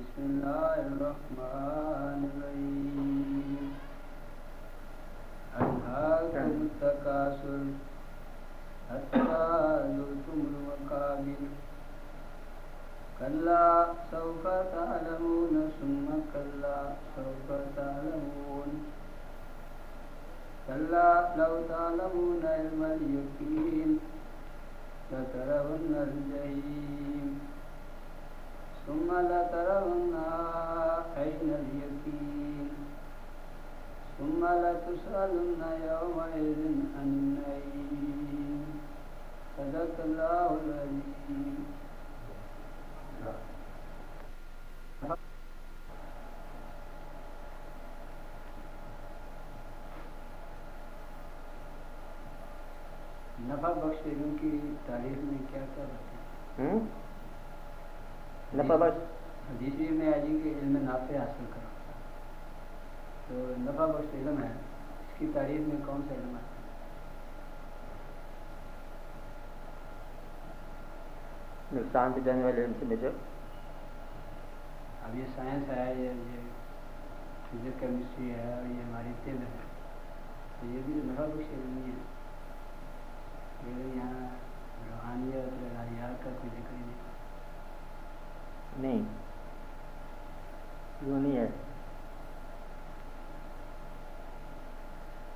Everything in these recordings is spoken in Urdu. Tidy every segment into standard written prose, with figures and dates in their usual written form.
بسم الله الرحمن الرحيم ألهاكم التكاثر حتى زرتم المقابر كلا سوف تعلمون ثم كلا سوف تعلمون كلا لو تعلمون علم اليقين لترون الجحيم ثم لترونها عين اليقين ثم لتسألن يومئذ عن النعيم صدق الله العظيم. نفع بخش علم کی تعریف میں کیا کیا باتیں ہیں؟ نفع بخش حدیث میں آئی کہ علم نافع حاصل کرو، تو نفع بخش علم ہے، اس کی تعریف میں کون سا علم آتا ہے؟ نقصان پہنچانے والے علم سے بچو. اب یہ سائنس ہے، یہ فزکس کیمسٹری ہے، اور یہ ہماری طب ہے، تو یہ بھی نفع بخش علم نہیں ہے. یہ یہاں روحانیت الہیات کا کوئی ذکر ہی نہیں، یوں نہیں ہے.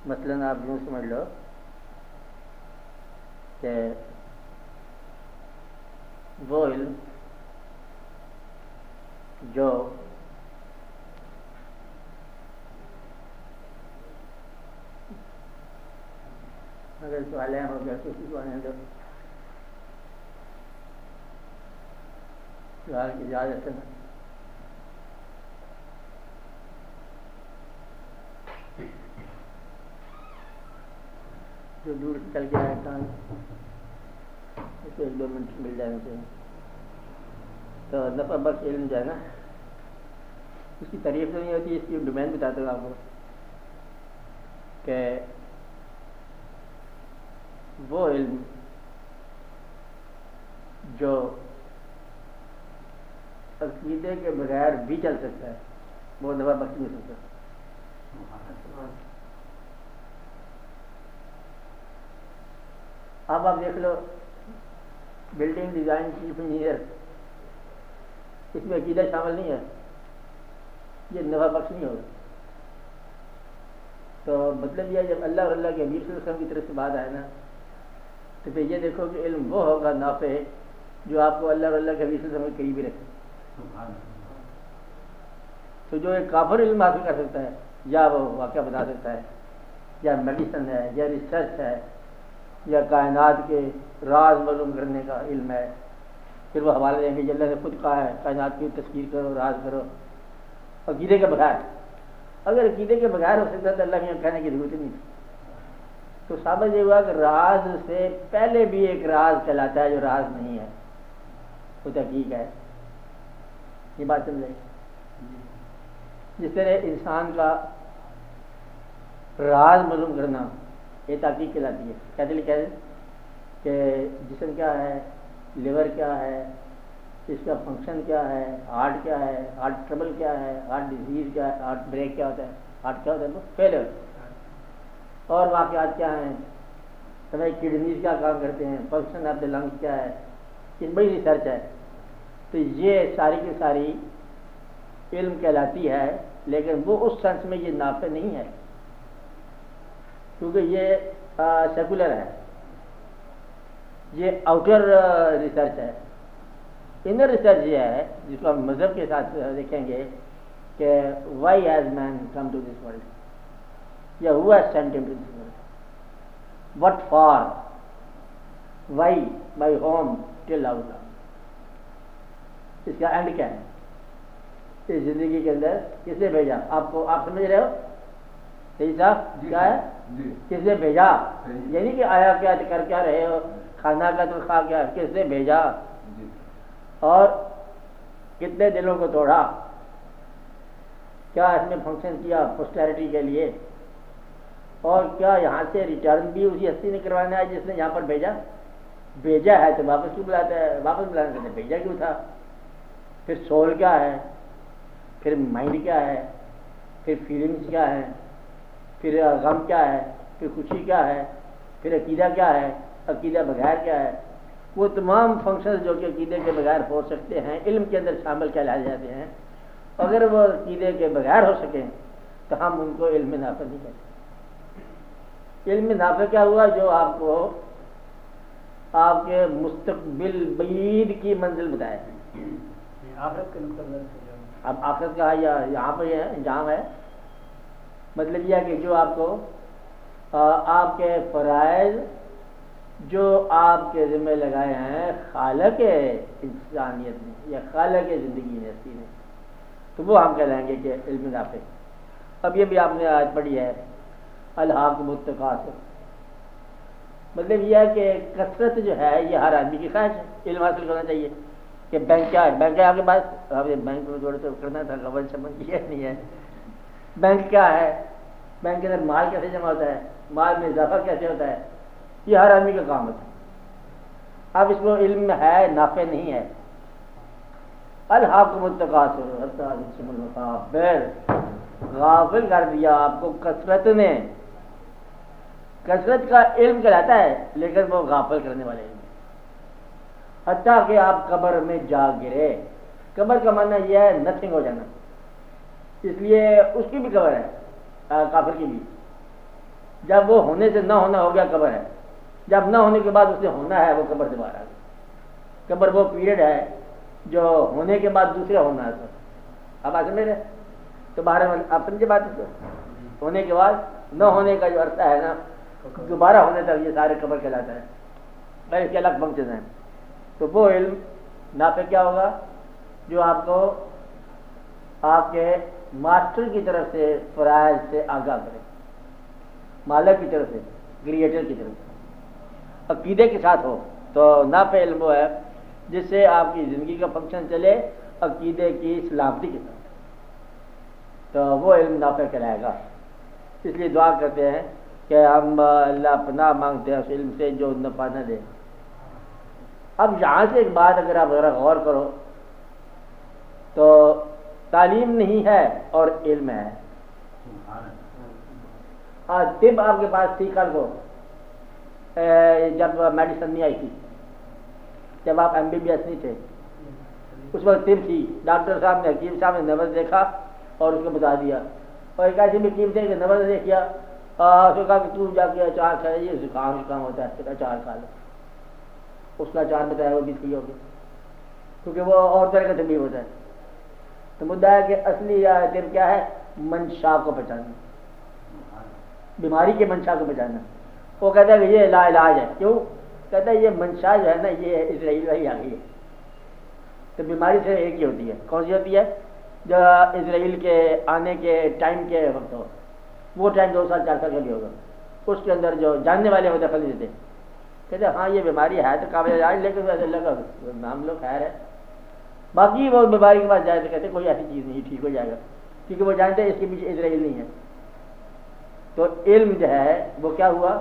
مثلاً آپ یوں سمجھ لو کہ وہ علم جو اگر سوال ہو گیا تو سوال کی اجازت ہے. جو دور سے چل کے آئے کام اسے 1-2 منٹ مل جانے چاہیے. تو نفع بخش علم جو ہے نا، اس کی تعریف تو نہیں ہوتی، اس کی ڈومین بتاتا ہوں آپ کو کہ وہ علم جو عقیدے کے بغیر بھی چل سکتا ہے وہ نفع بخش نہیں سکتا. اب آپ دیکھ لو بلڈنگ ڈیزائن چیف انجینئر، اس میں عقیدہ شامل نہیں ہے، یہ نفع بخش نہیں ہوگا. تو مطلب یہ جب اللہ اور اللہ کے حبیب صلی اللہ علیہ وسلم کی طرف سے بات آئے نا، تو پھر یہ دیکھو کہ علم وہ ہوگا نافع جو آپ کو اللہ اور اللہ کے حبیب صلی اللہ علیہ وسلم کے قریب ہی رکھے. تو جو ایک کافر علم حاصل کر سکتا ہے، یا وہ واقعہ بتا سکتا ہے، یا میڈیسن ہے، یا ریسرچ ہے، یا کائنات کے راز معلوم کرنے کا علم ہے، پھر وہ حوالے دیں گے کہ اللہ نے خود کہا ہے کائنات کی تذکیر کرو، راز کرو. عقیدے کے بغیر، اگر عقیدے کے بغیر ہو سکتا ہے تو اللہ کے یہاں کہنے کی ضرورت ہی نہیں تھی. تو ثابت یہ ہوا کہ راز سے پہلے بھی ایک راز کہلاتا ہے جو راز نہیں ہے، وہ تحقیق ہے. یہ بات سمجھے؟ جس طرح انسان کا راز معلوم کرنا یہ تحقیق کہلاتی ہے. کہتے ہیں کہ جسم کیا ہے، لیور کیا ہے، اس کا فنکشن کیا ہے، ہارٹ کیا ہے، ہارٹ ٹربل کیا ہے، ہارٹ ڈیزیز کیا ہے، ہارٹ بریک کیا ہوتا ہے، ہارٹ کیا ہوتا ہے فیلر، اور واقعات کیا ہیں، ہمیں کڈنیز کیا کام کرتے ہیں، فنکشن آف دا لنگس کیا ہے. یہ بڑی ریسرچ ہے. تو یہ ساری کی ساری علم کہلاتی ہے، لیکن وہ اس سینس میں یہ نافع نہیں ہے کیونکہ یہ سیکولر ہے، یہ آؤٹر ریسرچ ہے. انر ریسرچ یہ ہے جس کو ہم مذہب کے ساتھ دیکھیں گے کہ why has man come to this world, یا who has sent him to this world, what for, why, my home till out. اس کا اینڈ کیا ہے اس زندگی کے اندر، کس نے بھیجا آپ کو؟ آپ سمجھ رہے ہو صحیح صاحب کیا ہے؟ کس نے بھیجا، یعنی کہ آیا کیا، کر کیا رہے ہو، کھانا کا تنخواہ کیا، کس نے بھیجا، اور کتنے دلوں کو توڑا، کیا اس نے فنکشن کیا پوسٹیرٹی کے لیے، اور کیا یہاں سے ریٹرن بھی اسی ہستی نے کروانا ہے جس نے یہاں پر بھیجا ہے. تو واپس کیوں بلاتا ہے؟ واپس بلانے سے بھیجا کیوں تھا؟ پھر سول کیا ہے، پھر مائنڈ کیا ہے، پھر فیلنگس کیا ہے، پھر غم کیا ہے، پھر خوشی کیا ہے، پھر عقیدہ کیا ہے، عقیدہ بغیر کیا ہے، وہ تمام فنکشنز جو کہ عقیدے کے بغیر ہو سکتے ہیں علم کے اندر شامل کہلائے جاتے ہیں. اگر وہ عقیدے کے بغیر ہو سکیں تو ہم ان کو علم نافع نہیں کہتے. علم نافع کیا ہوا؟ جو آپ کو آپ کے مستقبل بعید کی منزل بتائے. آخرت کے نقطہ نظر سے اب آخرت کا یا یہاں پہ ہے انجام ہے، مطلب یہ ہے کہ جو آپ کو آپ کے فرائض جو آپ کے ذمہ لگائے ہیں خالق انسانیت نے یا خالق زندگی نے اسی نے، تو وہ ہم کہلائیں گے کہ علم نافع. اب یہ بھی آپ نے آج پڑھی ہے الہاکم التکاثر، مطلب یہ ہے کہ کثرت جو ہے یہ ہر آدمی کی خواہش ہے. علم حاصل کرنا چاہیے کہ بینک کیا ہے، بینک ہے آپ کے پاس، آپ بینک میں جوڑے تو کرنا تھا خبر سمجھ یہ نہیں ہے. بینک کیا ہے، بینک کے اندر مال کیسے جمع ہوتا ہے، مال میں اضافہ کیسے ہوتا ہے، یہ ہر آدمی کا کام ہوتا ہے. اب اس کو علم ہے نافع نہیں ہے. الہاکم التکاثر حتی زرتم المقابر، غافل کر دیا آپ کو کثرت نے. کثرت کا علم کہلاتا ہے لیکن وہ غافل کرنے والے علم، حتیٰ کہ آپ قبر میں جا گرے. قبر کا معنی یہ ہے نتھنگ ہو جانا، اس لیے اس کی بھی قبر ہے کافر کی بھی. جب وہ ہونے سے نہ ہونا ہو گیا قبر ہے، جب نہ ہونے کے بعد اس سے ہونا ہے وہ قبر سے باہر آ گیا. قبر وہ پیریڈ ہے جو ہونے کے بعد دوسرا ہونا ہے. اب آج میرے تو باہر آپ سمجھے بات اس کو، ہونے کے بعد نہ ہونے کا جو عرصہ ہے نا دوبارہ ہونے تک یہ سارے قبر کہلاتا ہے. پہلے اس کے الگ فنکشن ہیں. تو وہ علم نافع کیا ہوگا جو آپ کو آپ کے ماسٹر کی طرف سے فرائض سے آگاہ کرے، مالک کی طرف سے، کریٹر کی طرف سے، عقیدے کے ساتھ ہو. تو نافع علم وہ ہے جس سے آپ کی زندگی کا فنکشن چلے عقیدے کی سلامتی کے ساتھ، تو وہ علم نافع کہلائے گا. اس لیے دعا کرتے ہیں کہ ہم اللہ پناہ مانگتے ہیں اس علم سے جو نفع نہ دے. اب یہاں سے ایک بات اگر آپ ذرا غور کرو تو تعلیم نہیں ہے اور علم ہے. طب آپ کے پاس تھی کل کو جب میڈیسن نہیں آئی تھی، جب آپ ایم بی بی ایس نہیں تھے اس وقت طب تھی. ڈاکٹر صاحب نے حکیم صاحب نے نبض دیکھا اور اس کو بتا دیا. اور ایک ایسی بھی حکیم تھے کہ نبض دیکھا اس کو کہا کہ تو جا کے اچار کھائے، یہ زکام ہوتا ہے اچار کھا لو. اس کا اچار بتایا وہ بھی صحیح ہو گیا کیونکہ وہ اور طرح کا طبیب ہوتا ہے. تو مدعا ہے کہ اصلی طب کیا ہے؟ منشا کو پہچاننا، بیماری کے منشا کو پہچاننا. وہ کہتا ہے کہ یہ لا علاج ہے. کیوں؟ کہتا ہے یہ منشا جو ہے نا یہ اسرائیل والی آ گئی ہے. تو بیماری سے ایک ہی ہوتی ہے. کون سی ہوتی ہے؟ جو اسرائیل کے آنے کے ٹائم کے وقت ہو، وہ ٹائم 2 سال 4 سال کا بھی ہوگا. اس کے اندر جو جاننے والے وہ دخل دیتے، کہتے ہیں ہاں یہ بیماری ہے تو قابل علاج، لیکن ویسے اللہ کا نام لو خیر ہے. باقی وہ بیماری کے پاس جائے تو کہتے کوئی ایسی چیز نہیں، ٹھیک ہو جائے گا، کیونکہ وہ جانتے ہیں اس کے پیچھے اسرائیل نہیں ہے. تو علم جو ہے وہ کیا ہوا؟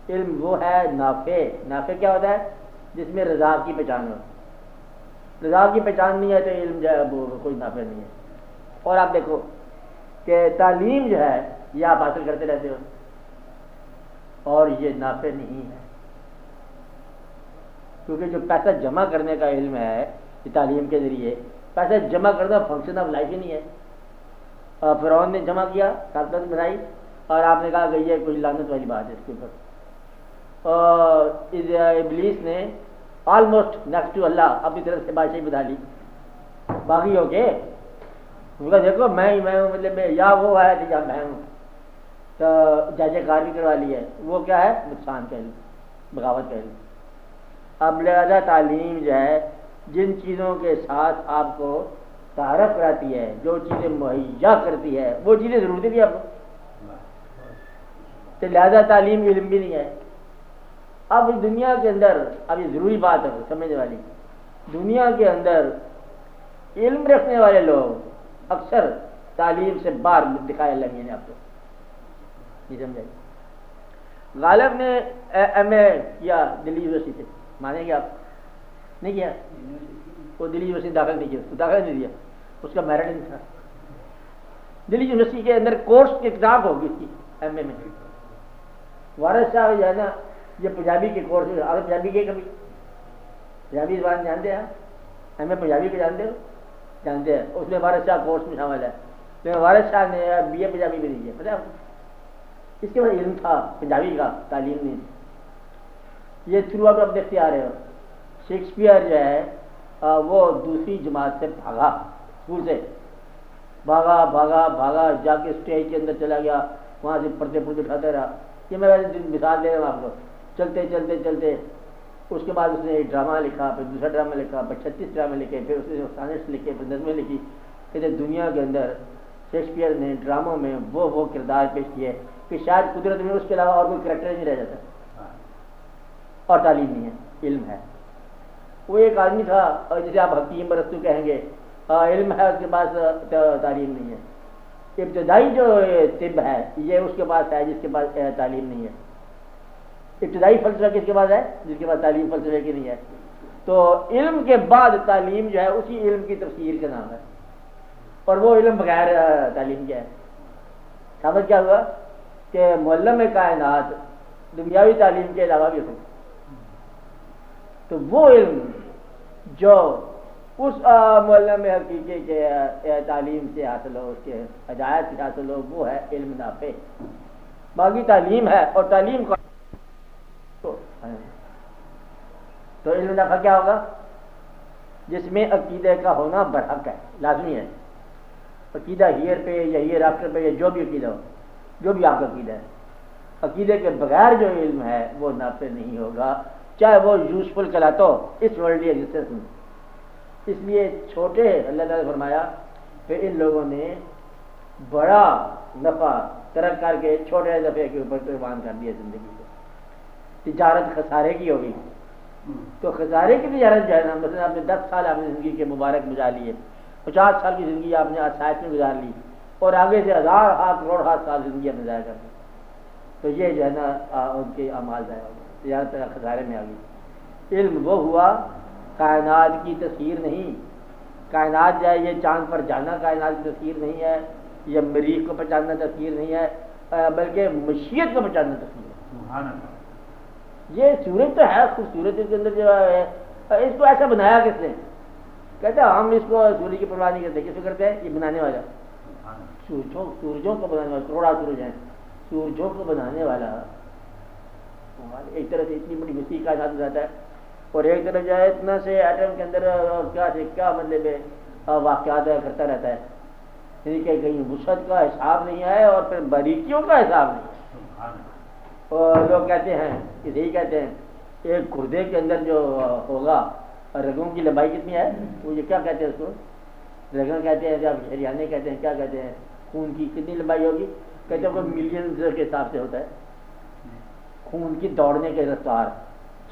علم وہ ہے نافع. نافع کیا ہوتا ہے؟ جس میں رضا کی پہچان ہو. رضا کی پہچان نہیں ہے تو علم جو ہے وہ کوئی نافع نہیں ہے. اور آپ دیکھو کہ تعلیم جو ہے یہ آپ حاصل کرتے رہتے ہو اور یہ نافع نہیں ہے، کیونکہ جو پیسہ جمع کرنے کا علم ہے تعلیم کے ذریعے، پیسہ جمع کرنا فنکشن آف لائف ہی نہیں ہے. فرعون نے جمع کیا، سلطنت بنائی، اور آپ نے کہا کہ یہ کوئی لعنت والی بات ہے اس کے اوپر. اور ابلیس نے آلموسٹ نیکسٹ ٹو اللہ اپنی طرف سے بادشاہی بتا لی، باغی ہو کے دیکھو میں ہی میں ہوں، مطلب یا وہ ہے یا میں ہوں. تو جائجہ کار بھی کروا لی ہے. وہ کیا ہے؟ نقصان کا علم، بغاوت کا علم. اب لہذا تعلیم جو ہے جن چیزوں کے ساتھ آپ کو تعارف کراتی ہے، جو چیزیں مہیا کرتی ہے، وہ چیزیں ضرورتی تھی آپ کو، تو لہذا تعلیم علم بھی نہیں ہے. اب دنیا کے اندر، اب یہ ضروری بات ہے سمجھنے والی، دنیا کے اندر علم رکھنے والے لوگ اکثر تعلیم سے باہر دکھائے لگے ہیں. آپ کو نہیں سمجھائے. غالب نے ایم اے کیا دلی یونیورسٹی سے، مانیں گے آپ؟ نہیں کیا. وہ دلی یونیورسٹی داخل نہیں کیا، اس کو داخل نہیں دیا، اس کا میرٹ نہیں تھا. دلی یونیورسٹی کے اندر کورس کی کتاب ہوگی اس کی ایم اے میں. وارث صاحب جو ہے نا یہ پنجابی کے کورس آپ پنجابی کے کبھی پنجابی زبان جانتے ہیں ایم اے پنجابی کو جانتے ہو جانتے ہیں اس میں وارث شاہ کورس میں شامل ہے. لیکن وارث شاہ نے بی اے پنجابی میں نہیں کیا پتہ ہے اس کے بعد علم تھا پنجابی کا تعلیم نہیں. یہ تھرو آؤٹ آپ دیکھتے آ رہے ہو شیکسپیئر جو ہے وہ دوسری جماعت سے بھاگا اسکول سے بھاگا بھاگا بھاگا جا کے اسٹیج کے اندر چلا گیا وہاں سے پردے اٹھاتا رہا. یہ میں مثال دے رہا ہوں آپ کو. چلتے چلتے چلتے اس کے بعد اس نے ایک ڈرامہ لکھا پھر دوسرا ڈرامہ لکھا پھر 36 ڈرامے لکھے پھر اس نے سانس لکھے پھر نظمیں لکھی. کہتے دنیا کے اندر شیکسپیئر نے ڈراموں میں وہ کردار پیش کیے کہ شاید قدرت میں اس کے علاوہ اور کوئی کریکٹر نہیں رہ جاتا. اور تعلیم نہیں ہے علم ہے. وہ ایک آدمی تھا جسے آپ حکیم برستو کہیں گے علم ہے اس کے پاس تعلیم نہیں ہے. ابتدائی جو طب ہے یہ اس کے پاس ہے جس کے پاس تعلیم نہیں ہے. ابتدائی فلسفہ کس کے پاس ہے جس کے پاس تعلیم فلسفے کی نہیں ہے. تو علم کے بعد تعلیم جو ہے اسی علم کی تفسیر کا نام ہے اور وہ علم بغیر تعلیم کیا ہے. سمجھ کیا ہوا کہ معلم کائنات دنیاوی تعلیم کے علاوہ بھی ہو. تو وہ علم جو اس معلم حقیقی کے تعلیم سے حاصل ہو اس کے ہدایت سے حاصل ہو وہ ہے علم نافع. باقی تعلیم ہے اور تعلیم کا تو علم نافع کیا ہوگا جس میں عقیدے کا ہونا برحق ہے لازمی ہے. عقیدہ ہیئر پہ یا ہیئر آفٹر پہ یا جو بھی عقیدہ ہو جو بھی آپ کا عقیدہ ہے عقیدے کے بغیر جو علم ہے وہ نافع نہیں ہوگا چاہے وہ یوزفل کہلاتا ہو اس ورلڈلی ایگزسٹنس میں. اس لیے چھوٹے اللہ تعالیٰ نے فرمایا پھر ان لوگوں نے بڑا نفع ترک کر کے چھوٹے نفع کے اوپر قربان کر دیا زندگی کو. تجارت خسارے کی ہوگی تو خسارے کی تجارت جو ہے نا مثلا آپ نے 10 سال آپ نے زندگی کے مبارک گزار لیے 50 سال کی زندگی آپ نے آسائش میں گزار لی اور آگے سے 1000 کروڑ سال زندگی آپ نے ضائع کر دی تو یہ جو ہے نا ان کے اعمال ضائع ہو گئے تجارت خسارے میں آ گئی. علم وہ ہوا کائنات کی تصویر نہیں. کائنات جو ہے یہ چاند پر جانا کائنات کی تصویر نہیں ہے یہ مریخ کو پہچاننا تصویر نہیں ہے بلکہ مشیت کو پہچاننا تصویر ہے. یہ سورج تو ہے خوبصورت اس کے اندر جو ہے اس کو ایسا بنایا کس نے کہتے ہیں ہم اس کو سورج کی پرواہ نہیں کرتے کس کو کرتے ہیں یہ بنانے والا سورجوں کو بنانے والا کروڑا سورج ہیں سورجوں کو بنانے والا ایک طرح سے اتنی بڑی وسیع کائنات ہو جاتا ہے اور ایک طرف جو ہے اتنا سے ایٹم کے اندر کیا مطلب واقعات کرتا رہتا ہے یعنی کہ کہیں وسعت کا حساب نہیں ہے اور پھر باریکیوں کا حساب نہیں. اور لوگ کہتے ہیں یہی کہتے ہیں ایک گردے کے اندر جو ہوگا رگوں کی لمبائی کتنی ہے وہ یہ کیا کہتے ہیں اس کو رگیں کہتے ہیں جب ہریانے کہتے ہیں کیا کہتے ہیں خون کی کتنی لمبائی ہوگی کہتے ہیں وہ ملینز کے حساب سے ہوتا ہے. خون کی دوڑنے کے رفتار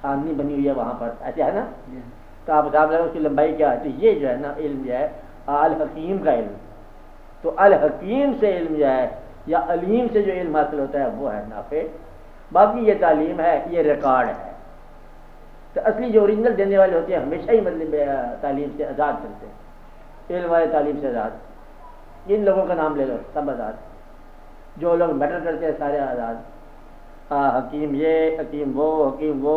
چھاننی بنی ہوئی ہے وہاں پر ایسے ہے نا تو آپ حساب لگا اس کی لمبائی کیا ہے. تو یہ جو ہے نا علم جو ہے الحکیم کا علم تو الحکیم سے علم جو ہے یا علیم سے جو علم حاصل ہوتا ہے وہ ہے نافع. باقی یہ تعلیم ہے یہ ریکارڈ ہے. تو اصلی جو اوریجنل دینے والے ہوتے ہیں ہمیشہ ہی مطلب تعلیم سے آزاد کرتے ہیں علم والے تعلیم سے آزاد. ان لوگوں کا نام لے لو سب آزاد جو لوگ میٹر کرتے ہیں سارے آزاد. حکیم یہ حکیم وہ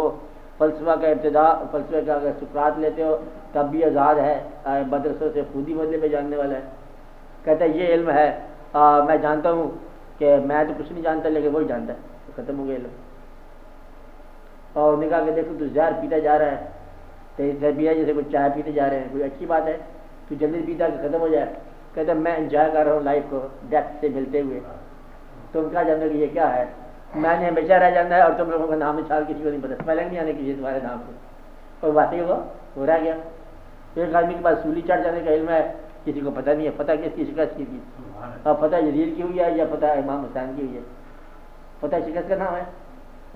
فلسفہ کا ابتدا فلسفے کا اگر سقراط لیتے ہو تب بھی آزاد ہے مدرسوں سے خود ہی مطلب میں جاننے والا ہے. کہتا ہے یہ علم ہے میں جانتا ہوں کہ میں تو کچھ نہیں جانتا لیکن وہی جانتا ہے ختم ہو گیا علم. اور نے کہا کہ دیکھو تو زہر پیتا جا رہا ہے تو پیا جیسے کوئی چائے پیتے جا رہے ہیں کوئی اچھی بات ہے تو جلدی پیتا کہ ختم ہو جائے. کہتا ہے میں انجوائے کر رہا ہوں لائف کو ڈیتھ سے ملتے ہوئے. تم کیا جانتے کہ یہ کیا ہے میں نے ہمیشہ رہ جانا ہے اور تم لوگوں کا نام نشان کسی کو نہیں پتا اسمیلنگ نہیں آنے کی تمہارے نام سے اور واقعی ہوا ہو رہ گیا. ایک آدمی کے پاس سولی چڑھ جانے کا علم ہے کسی کو پتہ نہیں ہے فتح کس کی شکست کی تھی اور فتح یزید کی ہوئی ہے یا فتح امام حسین کی ہوئی ہے. فتح شکست کا نام ہے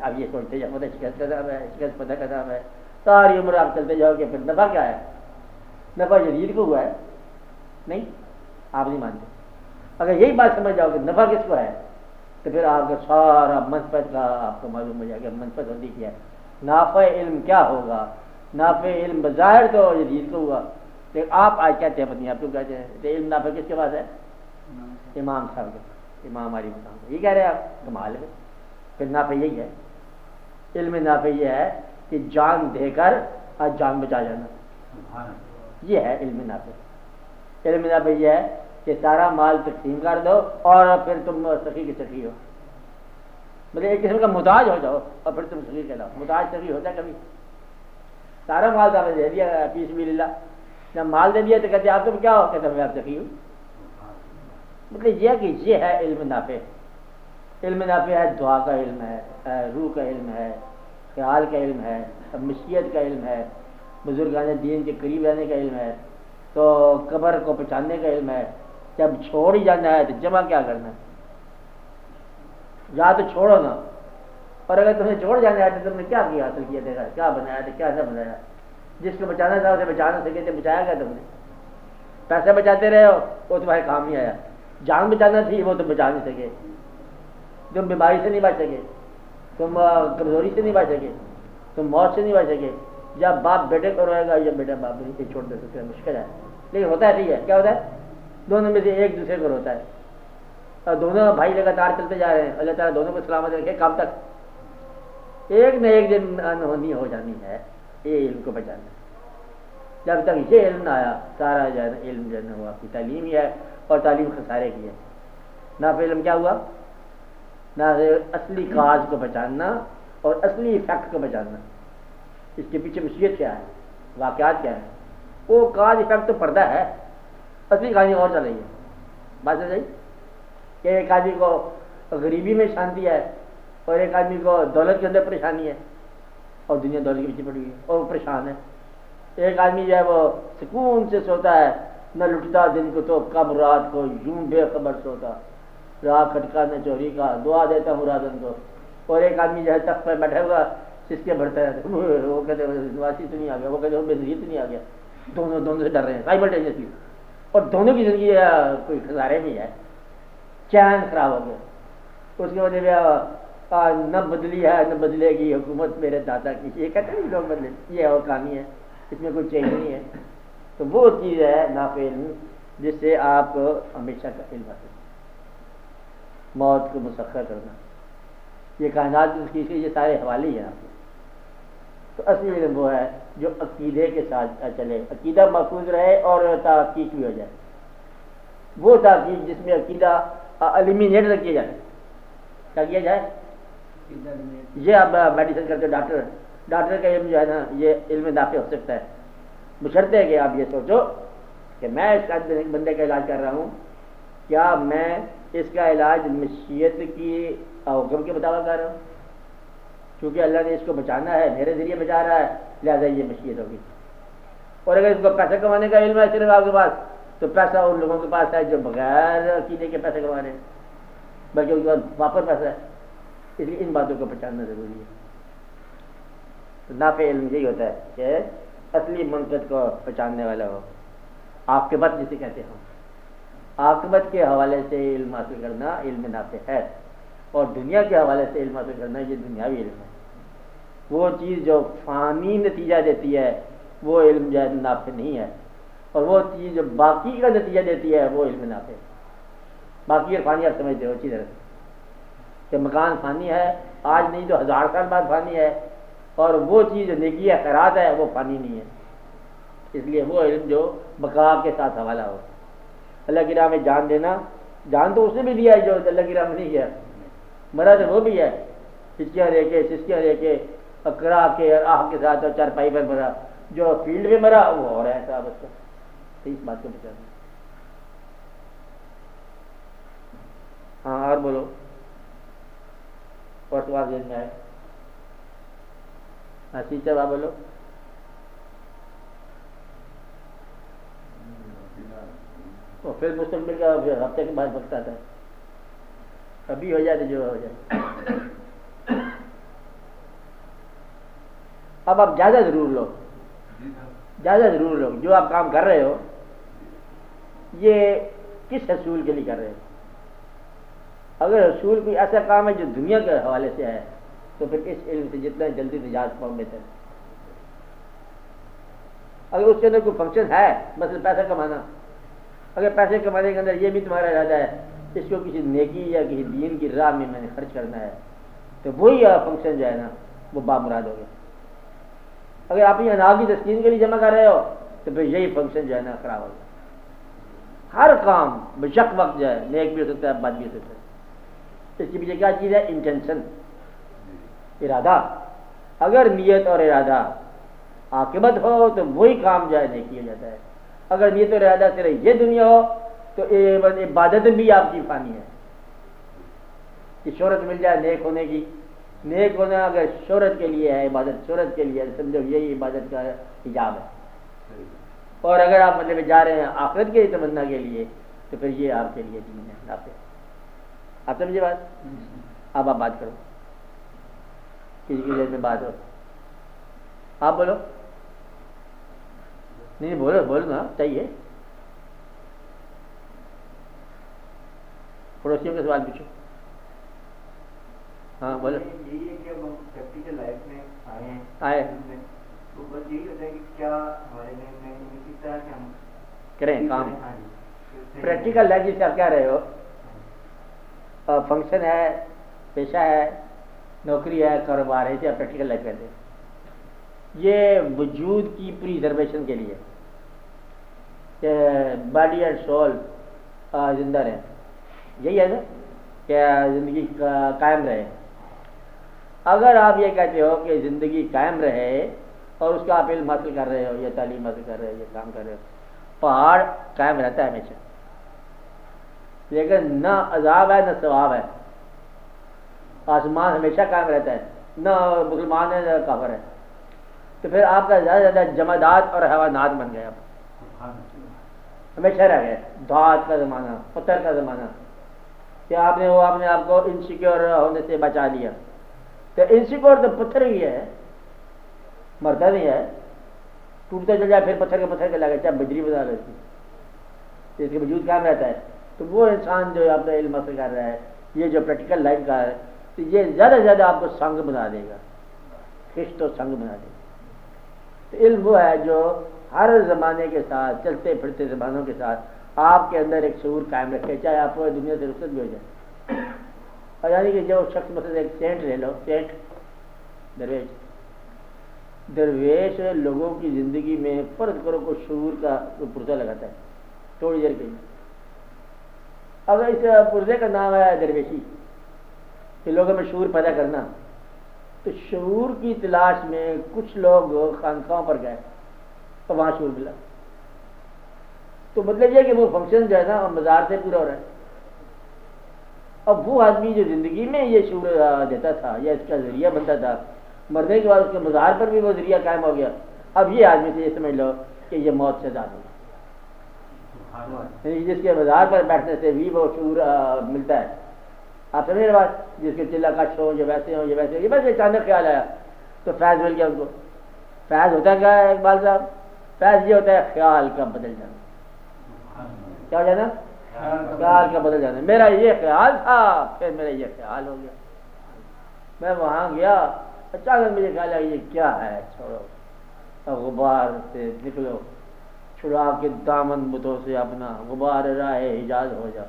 اب یہ سوچتے ہیں فتح شکست کا نام ہے شکست فتح کا نام ہے. ساری عمر آپ چلتے جاؤ گے پھر نفع کیا ہے نفع یزید کو ہوا ہے نہیں آپ نہیں مانتے. اگر یہی بات سمجھ جاؤ کہ نفع کس کو ہے تو پھر آپ کا سارا منفعت کا آپ کو معلوم ہو جائے گا منفعت ہوتی کیا ہے. نافع علم کیا ہوگا نافع علم بظاہر تو یزید کو ہوا لیکن آپ آج کہتے ہیں پتنی آپ کو کہتے ہیں تو علم نافع کس کے پاس ہے امام صاحب کے امام علی مقام یہ کہہ رہے ہیں آپ کمال ہے. پھر نافع یہی ہے، علم نافع یہ ہے کہ جان دے کر آج جان بچا جانا، یہ ہے علم نافع. علم نافع یہ ہے کہ سارا مال تقسیم کر دو اور پھر تم سخی کے سخی ہو، مطلب ایک قسم کا محتاج ہو جاؤ اور پھر تم سخی کہلاؤ. محتاج سخی ہوتا ہے کبھی؟ سارا مال تو آپ نے دے دیا فی سبیل اللہ، جب مال دے دیا تو کہتے آپ تم کیا ہو؟ کہتے میں آپ سخی ہوں. مطلب یہ کہ یہ ہے علم نافع. علم نافع ہے دعا کا علم ہے، روح کا علم ہے، خیال کا علم ہے، مشیت کا علم ہے، بزرگان دین کے قریب رہنے کا علم ہے، تو قبر کو پہچاننے کا علم ہے. جب چھوڑ ہی جانا ہے تو جمع کیا کرنا ہے؟ یا تو چھوڑو نا، اور اگر تمہیں چھوڑ جانا ہے تو تم نے کیا کیا حاصل کیا دیکھا، کیا بنایا تھا کیا نہ بنایا. جس کو بچانا تھا اسے بچا نہ سکے تو بچایا گیا تم نے. پیسے بچاتے رہے ہو وہ تمہارے کام نہیں آیا. جان بچانا تھی وہ تم بچا نہیں سکے. تم بیماری سے نہیں بچ سکے، تم کمزوری سے نہیں بچ سکے، تم موت سے نہیں بچ سکے. جب باپ بیٹے کو روئے گا یا بیٹا باپ کو چھوڑ دے سکتے مشکل ہے، لیکن ہوتا ہے. ٹھیک ہے، کیا ہوتا ہے؟ دونوں میں سے ایک دوسرے کو روتا ہے، اور دونوں بھائی لگاتار چلتے جا رہے ہیں. اللہ تعالیٰ دونوں کو سلامت رکھے کب تک؟ ایک نہ ایک دن انہونی ہو جانی ہے. یہ علم کو بچانا. جب تک یہ علم نہ آیا سارا جو ہے نا علم جو ہے نا وہ آپ کی تعلیم ہی ہے، اور تعلیم خسارے کی ہے. نافع علم کیا ہوا؟ نہ اصلی کاج کو بچانا اور اصلی افیکٹ کو بچانا. اس کے پیچھے مصیبت کیا ہے، واقعات کیا ہے؟ وہ کاج افیکٹ تو پردہ ہے، اصلی کہانی اور چل رہی ہے. بات سمجھ آئی کہ ایک آدمی کو غریبی میں شانتی ہے اور ایک آدمی کو دولت کے اندر پریشانی ہے، اور دنیا دولت کے پیچھے پڑی ہوئی ہے اور وہ پریشان ہے. ایک آدمی جو ہے وہ سکون سے سوتا ہے، نہ لٹتا دن کو تو کب رات کو یوں بے خبر سوتا، رات کھٹکا نہ چوری کا دعا دیتا ہوں راتن کو. اور ایک آدمی جو ہے تخت پر بیٹھا ہوا سسکے بھرتا ہے، وہ کہتے واسی تو نہیں آ گیا، وہ کہتے بے نظیر تو نہیں آ گیا. دونوں سے ڈر رہے ہیں سائملٹینیسلی، اور دونوں کی زندگی کوئی خسارے میں ہے. چین خراب ہو گیا. اس کی وجہ سے نہ بدلی ہے نہ بدلے گی حکومت میرے دادا کی. یہ کہتے ہیں لوگ بدلے، یہ اور کہانی ہے، اس میں کوئی چینج نہیں ہے. تو وہ چیز ہے نافع علم جس سے آپ ہمیشہ کا علم حاصل، موت کو مسخر کرنا. یہ کائنات کی یہ سارے حوالے ہیں آپ کے. تو اصلی علم وہ ہے جو عقیدے کے ساتھ چلے، عقیدہ محفوظ رہے اور تحقیق بھی ہو جائے. وہ تحقیق جس میں عقیدہ ایلیمینیٹ نہ کیا جائے. کیا کیا جائے؟ یہ آپ میڈیسن کرتے ڈاکٹر کا علم جو ہے نا یہ علم نافع ہو سکتا ہے، بشرطے کہ آپ یہ سوچو کہ میں اس بندے کا علاج کر رہا ہوں، کیا میں اس کا علاج مشیت کی حکم کے مطابق کر رہا ہوں؟ کیونکہ اللہ نے اس کو بچانا ہے، میرے ذریعے بچا رہا ہے، لہٰذا یہ مشیت ہوگی. اور اگر اس کو پیسے کمانے کا علم ہے صرف آپ کے پاس، تو پیسہ ان لوگوں کے پاس ہے جو بغیر عقیدے کے پیسے کما رہے ہیں، بلکہ ان کے پاس واپس پیسہ ہے. اس لیے ان باتوں کو پہچاننا ضروری ہے. تو نافع علم یہی ہوتا ہے کہ اصلی منقد کو پہچاننے والا ہو. عاقبت جسے کہتے ہیں، عاقبت کے حوالے سے علم حاصل کرنا علم نافع ہے، اور دنیا کے حوالے سے علم حاصل کرنا یہ دنیاوی علم ہے. وہ چیز جو فانی نتیجہ دیتی ہے وہ علم جو ہے نافع نہیں ہے، اور وہ چیز جو باقی کا نتیجہ دیتی ہے وہ علم نافع ہے. باقی اور فانی آپ سمجھتے ہو اچھی طرح کہ مکان فانی ہے، آج نہیں تو 1000 سال بعد فانی ہے، اور وہ چیز جو نیکی ہے خیرات ہے وہ فانی نہیں ہے. اس لیے وہ علم جو بقا کے ساتھ حوالہ ہو. اللہ کی راہ میں جان دینا، جان تو اس نے بھی دیا ہے جو اللہ کی راہ میں نہیں گیا، مرا تو وہ بھی ہے، ہچکیاں دے کے سسکیاں دے کے اکڑا کے آہ کے ساتھ اور چارپائی پر مرا. جو فیلڈ میں مرا وہ اور ہے صاحب اس کا. تو اس بات کو بچانا. ہاں اور بولو، اور سوال ذہن میں آئے؟ حسیب صاحب آپ بولو. اور پھر مستقبل کا ہفتے کے بعد وقت آتا ہے، ابھی ہو جائے تو جو ہو جائے. اب آپ جائزہ ضرور لو، جائزہ ضرور لو جو آپ کام کر رہے ہو یہ کس حصول کے لیے کر رہے ہو. اگر حصول کوئی ایسا کام ہے جو دنیا کے حوالے سے ہے تو پھر اس علم سے جتنا جلدی نجات پاؤ بہتر. اگر اس کے اندر کوئی فنکشن ہے مثلا پیسہ کمانا، اگر پیسے کمانے کے اندر یہ بھی تمہارا ارادہ ہے اس کو کسی نیکی یا کسی دین کی راہ میں نے خرچ کرنا ہے تو وہی فنکشن جو ہے نا وہ بامراد ہو گیا. اگر آپ یہ اناج کی تسکین کے لیے جمع کر رہے ہو تو پھر یہی فنکشن جو ہے نا خراب ہو گیا. ہر کام بشک وقت جو ہے نیک بھی ہو سکتا ہے بد بھی ہو سکتا ہے. اس کے پیچھے کیا چیز ہے؟ انٹینشن، ارادہ. اگر نیت اور ارادہ عاقبت ہو تو وہی کام جو ہے نیکی ہو جاتا ہے. اگر نیت اور ارادہ صرف یہ دنیا ہو تو عبادت بھی آپ کی فانی ہے. کہ شہرت مل جائے نیک ہونے کی، نیک ہونا اگر شہرت کے لیے ہے، عبادت شہرت کے لیے ہے، سمجھو یہی عبادت کا حجاب ہے. اور اگر آپ مطلب جا رہے ہیں آخرت کے تمنا کے لیے تو پھر یہ آپ کے لیے دین ہے. آپ سمجھے بات؟ اب آپ بات کرو، کسی کی ذہن میں بات ہو آپ بولو. نہیں بولو بولو نا چاہیے. پڑوسیوں کے سوال پوچھو. ہاں بولو. یہی ہے کہ ہم پریکٹیکل لائف میں آئے تو بس یہی ہوتا ہے کہ کیا ہمارے میں کس طرح سے ہم کریں کام. پریکٹیکل لائف جسے آپ کہہ رہے ہو، فنکشن ہے، پیشہ ہے، نوکری ہے، کاروبار ہے، اسے آپ پریکٹیکل لائف کہتے ہیں. یہ وجود کی پریزرویشن کے لیے کہ باڈی اینڈ سول زندہ رہیں. یہی ہے نا کہ زندگی قائم رہے. اگر آپ یہ کہتے ہو کہ زندگی قائم رہے اور اس کا آپ علم حاصل کر رہے ہو یا تعلیم حاصل کر رہے ہو یا کام کر رہے ہو، پہاڑ قائم رہتا ہے ہمیشہ، لیکن نہ عذاب ہے نہ ثواب ہے. آسمان ہمیشہ قائم رہتا ہے، نہ مسلمان ہے نہ کافر ہے. تو پھر آپ کا زیادہ سے زیادہ جمادات اور حیوانات بن گئے. آپ ہمیشہ رہ گئے. دھات کا زمانہ، پتھر کا زمانہ، کہ آپ نے آپ کو انسیکیور ہونے سے بچا لیا. تو انسیکیور تو پتھر ہی ہے، مرتا نہیں ہے. ٹوٹتا چل جائے پھر پتھر کے پتھر کے لگے، چاہے بجری بنا لو اس کے وجود کام رہتا ہے. تو وہ انسان جو اپنا علم حاصل کر رہا ہے، یہ جو پریکٹیکل لائف کا ہے، تو یہ زیادہ سے زیادہ آپ کو سنگ بنا دے گا، خشت و سنگ بنا دے گا. تو علم وہ ہے جو ہر زمانے کے ساتھ، چلتے پھرتے زمانوں کے ساتھ آپ کے اندر ایک شعور قائم رکھے، چاہے آپ کو دنیا سے رخصت بھی ہو جائے. اور یعنی کہ جو شخص مثلا ایک سینٹ لے لو، سینٹ درویش لوگوں کی زندگی میں فرض کرو کو شعور کا پرزہ لگاتا ہے تھوڑی دیر کے لیے. اگر اس پرزے کا نام ہے درویشی، کہ لوگوں میں شعور پیدا کرنا، تو شعور کی تلاش میں کچھ لوگ خانقاہوں پر گئے اور وہاں شعور ملا. تو مطلب یہ کہ وہ فنکشن جو ہے نا مزار سے پورا ہو رہا ہے. اب وہ آدمی جو زندگی میں یہ شعور دیتا تھا یا اس کا ذریعہ بنتا تھا، مرنے کے بعد اس کے مزار پر بھی وہ ذریعہ قائم ہو گیا. اب یہ آدمی سے یہ سمجھ لو کہ یہ موت سے آزاد ہو گیا، جس کے مزار پر بیٹھنے سے بھی وہ شعور ملتا ہے. آپ سمجھ رہے بات؟ جس کے چلا کش ہو، یہ ویسے ہو، یہ ویسے ہو، یہ بس اچانک خیال آیا تو فیض مل گیا ان کو. فیض ہوتا کیا ہے اقبال صاحب؟ فیض یہ ہوتا ہے خیال کا بدل جانا. کیا ہو جانا؟ خیال کا بدل جانا. میرا یہ خیال تھا، پھر میرا یہ خیال ہو گیا. میں وہاں گیا، اچانک مجھے خیال آیا یہ کیا ہے، چھوڑو، غبار سے نکلو، چھڑا کے دامن بتوں سے اپنا غبار راہ حجاز ہو جا.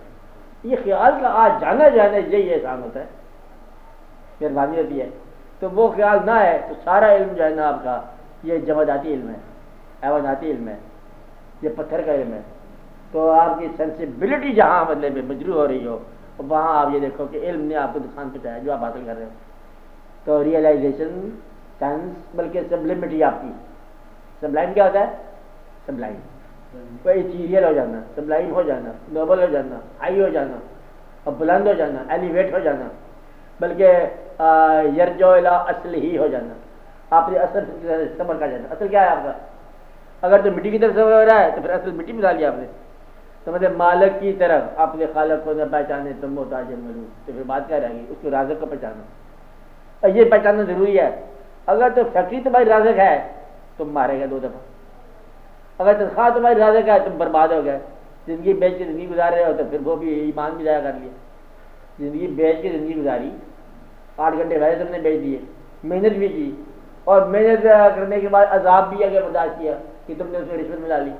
یہ خیال کا آج جانا یہی احسان ہوتا ہے، مہربانی ہوتی ہے. تو وہ خیال نہ ہے تو سارا علم جو ہے نا آپ کا یہ جماداتی علم ہے، حیواناتی علم ہے، یہ پتھر کا علم ہے. تو آپ کی سینسیبلٹی جہاں مطلب مجروح ہو رہی ہو وہاں آپ یہ دیکھو کہ علم نے آپ کو نقصان پہنچایا جو آپ حاصل کر رہے ہو. تو ریئلائزیشن سینس بلکہ سبلمٹی آپ کی. سبلائم کیا ہوتا ہے؟ سبلائم کوئی ایتھیریل ہو جانا، سبلائم ہو جانا، نوبل ہو جانا، ہائی ہو جانا، اور بلند ہو جانا، ایلیویٹ ہو جانا، بلکہ یرجو الی اصل ہی ہو جانا. آپ نے اصل سفر کا جانا. اصل کیا ہے آپ کا؟ اگر تو مٹی کی طرف سفر ہو رہا ہے تو پھر اصل مٹی میں ڈالی آپ نے. تو مطلب مالک کی طرف اپنے خالق کو نہ پہچانے تو محتاج ملو، تو پھر بات کیا رہے گی؟ اس کو رازق کو پہچانا. اور یہ پہچاننا ضروری ہے. اگر تو فیکٹری تمہاری رازق ہے تم مارے گا 2 دفعہ. اگر تنخواہ تمہاری رازق ہے تم برباد ہو گئے. زندگی بیچ کے زندگی گزار رہے ہو تو پھر وہ بھی ایمان بھی ضائع کر لیا. زندگی بیچ کے زندگی گزاری، 8 گھنٹے ویسے تم نے بیچ دیے، محنت بھی کی، اور محنت کرنے کے بعد عذاب بھی اگر برداشت کیا کہ تم نے اس میں رشوت ملا لی.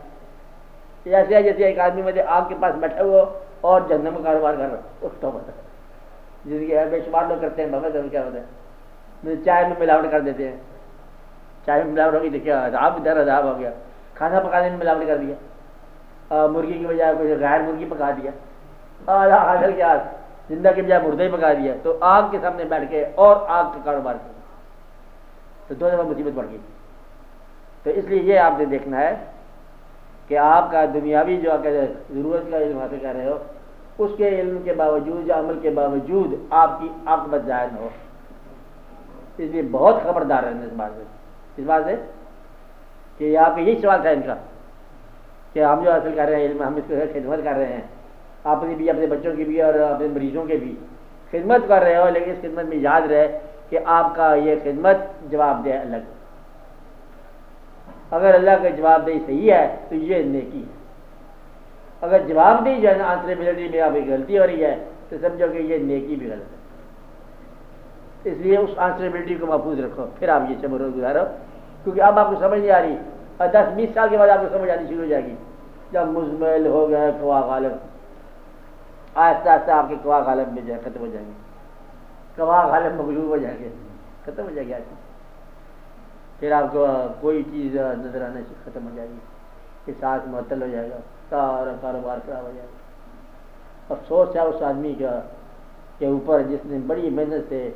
ایسے ہے جیسے ایک آدمی مجھے آگ کے پاس بیٹھا ہوا اور جہنم کا کاروبار کر رہا اس تو پتہ جس کے بے شمار لوگ کرتے ہیں بابا کیا ہوتا ہے چائے میں ملاوٹ کر دیتے ہیں چائے میں ملاوٹ ہوگی تو کیا عذاب ادھر عذاب ہو گیا کھانا پکانے میں ملاوٹ کر دیا مرغی کی بجائے کوئی غیر مرغی پکا دیا حاصل کیا زندہ کی بجائے مردہ ہی پکا دیا تو آگ کے سامنے بیٹھ کے اور آگ کا کاروبار کیا تو دو دفعہ مصیبت پڑ گئی تو اس لیے یہ آپ نے دیکھنا ہے کہ آپ کا دنیاوی جو ضرورت کا علم حاصل کر رہے ہو اس کے علم کے باوجود یا عمل کے باوجود آپ کی عاقبت ظاہر نہ ہو اس لیے بہت خبردار رہنا اس بات سے کہ آپ کا یہی سوال تھا ان کا کہ ہم جو حاصل کر رہے ہیں علم ہم اس کو خدمت کر رہے ہیں اپنی بھی اپنے بچوں کی بھی اور اپنے مریضوں کے بھی خدمت کر رہے ہو لیکن اس خدمت میں یاد رہے کہ آپ کا یہ خدمت جواب دہ الگ اگر اللہ کا جواب دہی صحیح ہے تو یہ نیکی ہے اگر جواب دہی جو ہے نا آنسریبلٹی میں آپ کی غلطی ہو رہی ہے تو سمجھو کہ یہ نیکی بھی غلط ہے اس لیے اس آنسریبلٹی کو محفوظ رکھو پھر آپ یہ سب روز گزارو کیونکہ اب آپ کو سمجھ نہیں آ رہی اور 10-20 سال کے بعد آپ کو سمجھ آنی شروع ہو جائے گی جب مزمل ہو گئے قوا غالب آہستہ آہستہ آپ کے قوا غالب میں جو ہے ختم ہو جائیں گے قوا غالب مغلوب ہو جائیں گے ختم ہو جائے گی آج پھر آپ کو کوئی چیز نظر آنا ختم ہو جائے گی احساس معطل ہو جائے گا سارا کاروبار خراب ہو جائے گا افسوس ہے اس آدمی کا کے اوپر جس نے بڑی محنت سے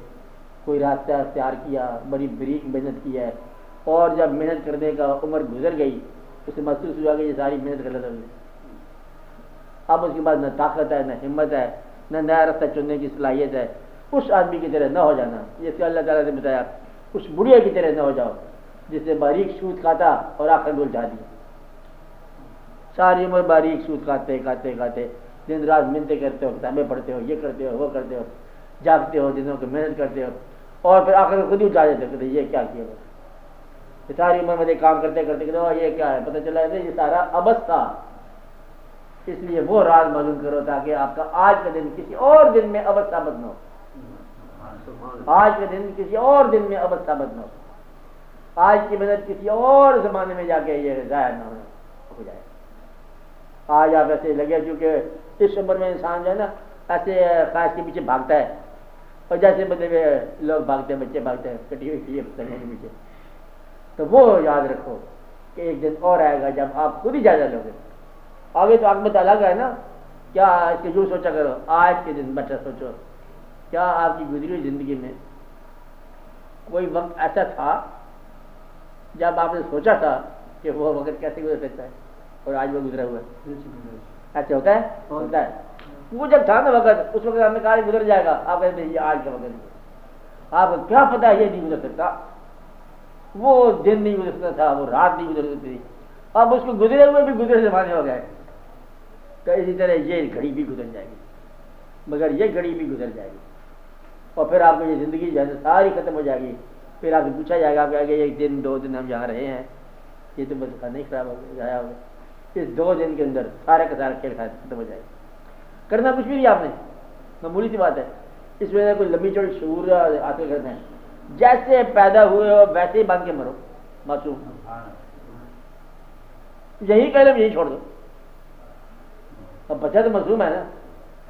کوئی راستہ اختیار کیا بڑی بریک محنت کی ہے اور جب محنت کرنے کا عمر گزر گئی اسے محسوس ہوا کہ یہ ساری محنت غلط ہو گئی اب اس کے بعد نہ طاقت ہے نہ ہمت ہے نہ نیا راستہ چننے کی صلاحیت ہے اس آدمی کی طرح نہ ہو جانا جس کو اللہ تعالیٰ نے بتایا اس بڑھیا کی طرح نہ ہو جاؤ جس نے باریک سود کھاتا اور آخر گل جا دی ساری عمر باریک سود کھاتے کھاتے کھاتے دن رات منتیں کرتے ہو کتابیں پڑھتے ہو یہ کرتے ہو وہ کرتے ہو جاگتے ہو دنوں کو محنت کرتے ہو اور پھر آخر خود ہی اٹھا دیتے کہتے یہ کیا کیا ساری عمر مجھے کام کرتے کرتے کہتے یہ کیا ہے پتہ چلا ہے یہ سارا ابس تھا اس لیے وہ راز معلوم کرو تاکہ آپ کا آج کا دن کسی اور دن میں ابس ثابت نہ ہو آج کا دن کسی اور دن میں ابد ثابت نہ ہو آج کی محنت کسی اور زمانے میں جا کے یہ ظاہر نہ ہو جائے آج آپ ایسے لگے کیونکہ اس عمر میں انسان جو ہے نا ایسے خواہش کے پیچھے بھاگتا ہے اور جیسے مطلب لوگ بھاگتے ہیں بچے بھاگتے ہیں کٹی ہوئی چیزیں پتنگوں کے پیچھے تو وہ یاد رکھو کہ ایک دن اور آئے گا جب آپ خود ہی جائزہ لو گے آگے تو عاقبت الگ ہے نا کیا اس کے جو سوچا کرو آج کے دن بیٹھا سوچو کیا آپ کی گزری ہوئی زندگی میں کوئی وقت ایسا تھا جب آپ نے سوچا تھا کہ وہ وقت کیسے گزر سکتا ہے اور آج وہ گزرا ہوا ہے ایسا ہوتا ہے ہوتا ہے وہ جب تھا نا وقت اس وقت ہم نے کہا گزر جائے گا آپ کہتے ہیں یہ آج کا وقت ہے آپ کو کیا پتا ہے یہ نہیں گزر سکتا وہ دن نہیں گزر سکتا تھا وہ رات نہیں گزر سکتی اب اس کو گزرے ہوئے بھی گزرے زمانے ہو گئے تو اسی طرح یہ گھڑی بھی گزر جائے گی مگر یہ گھڑی بھی گزر جائے گی اور پھر آپ کو یہ زندگی جو ہے ساری ختم ہو جائے گی پھر آپ سے پوچھا جائے گا آپ کہ ایک دن 2 دن ہم جہاں رہے ہیں یہ تو بس نہیں خراب ہو گیا ضائع ہو گیا اس 2 دن کے اندر سارے کا سارا کھیل ختم ہو جائے گا کرنا کچھ بھی نہیں آپ نے معمولی سی بات ہے اس وجہ سے کوئی لمبی چوڑی شعور حاصل کرنا ہے جیسے پیدا ہوئے ہو ویسے ہی باندھ کے مرو معصوم یہی کہہ لو یہی چھوڑ دو اب بچہ تو معصوم ہے نا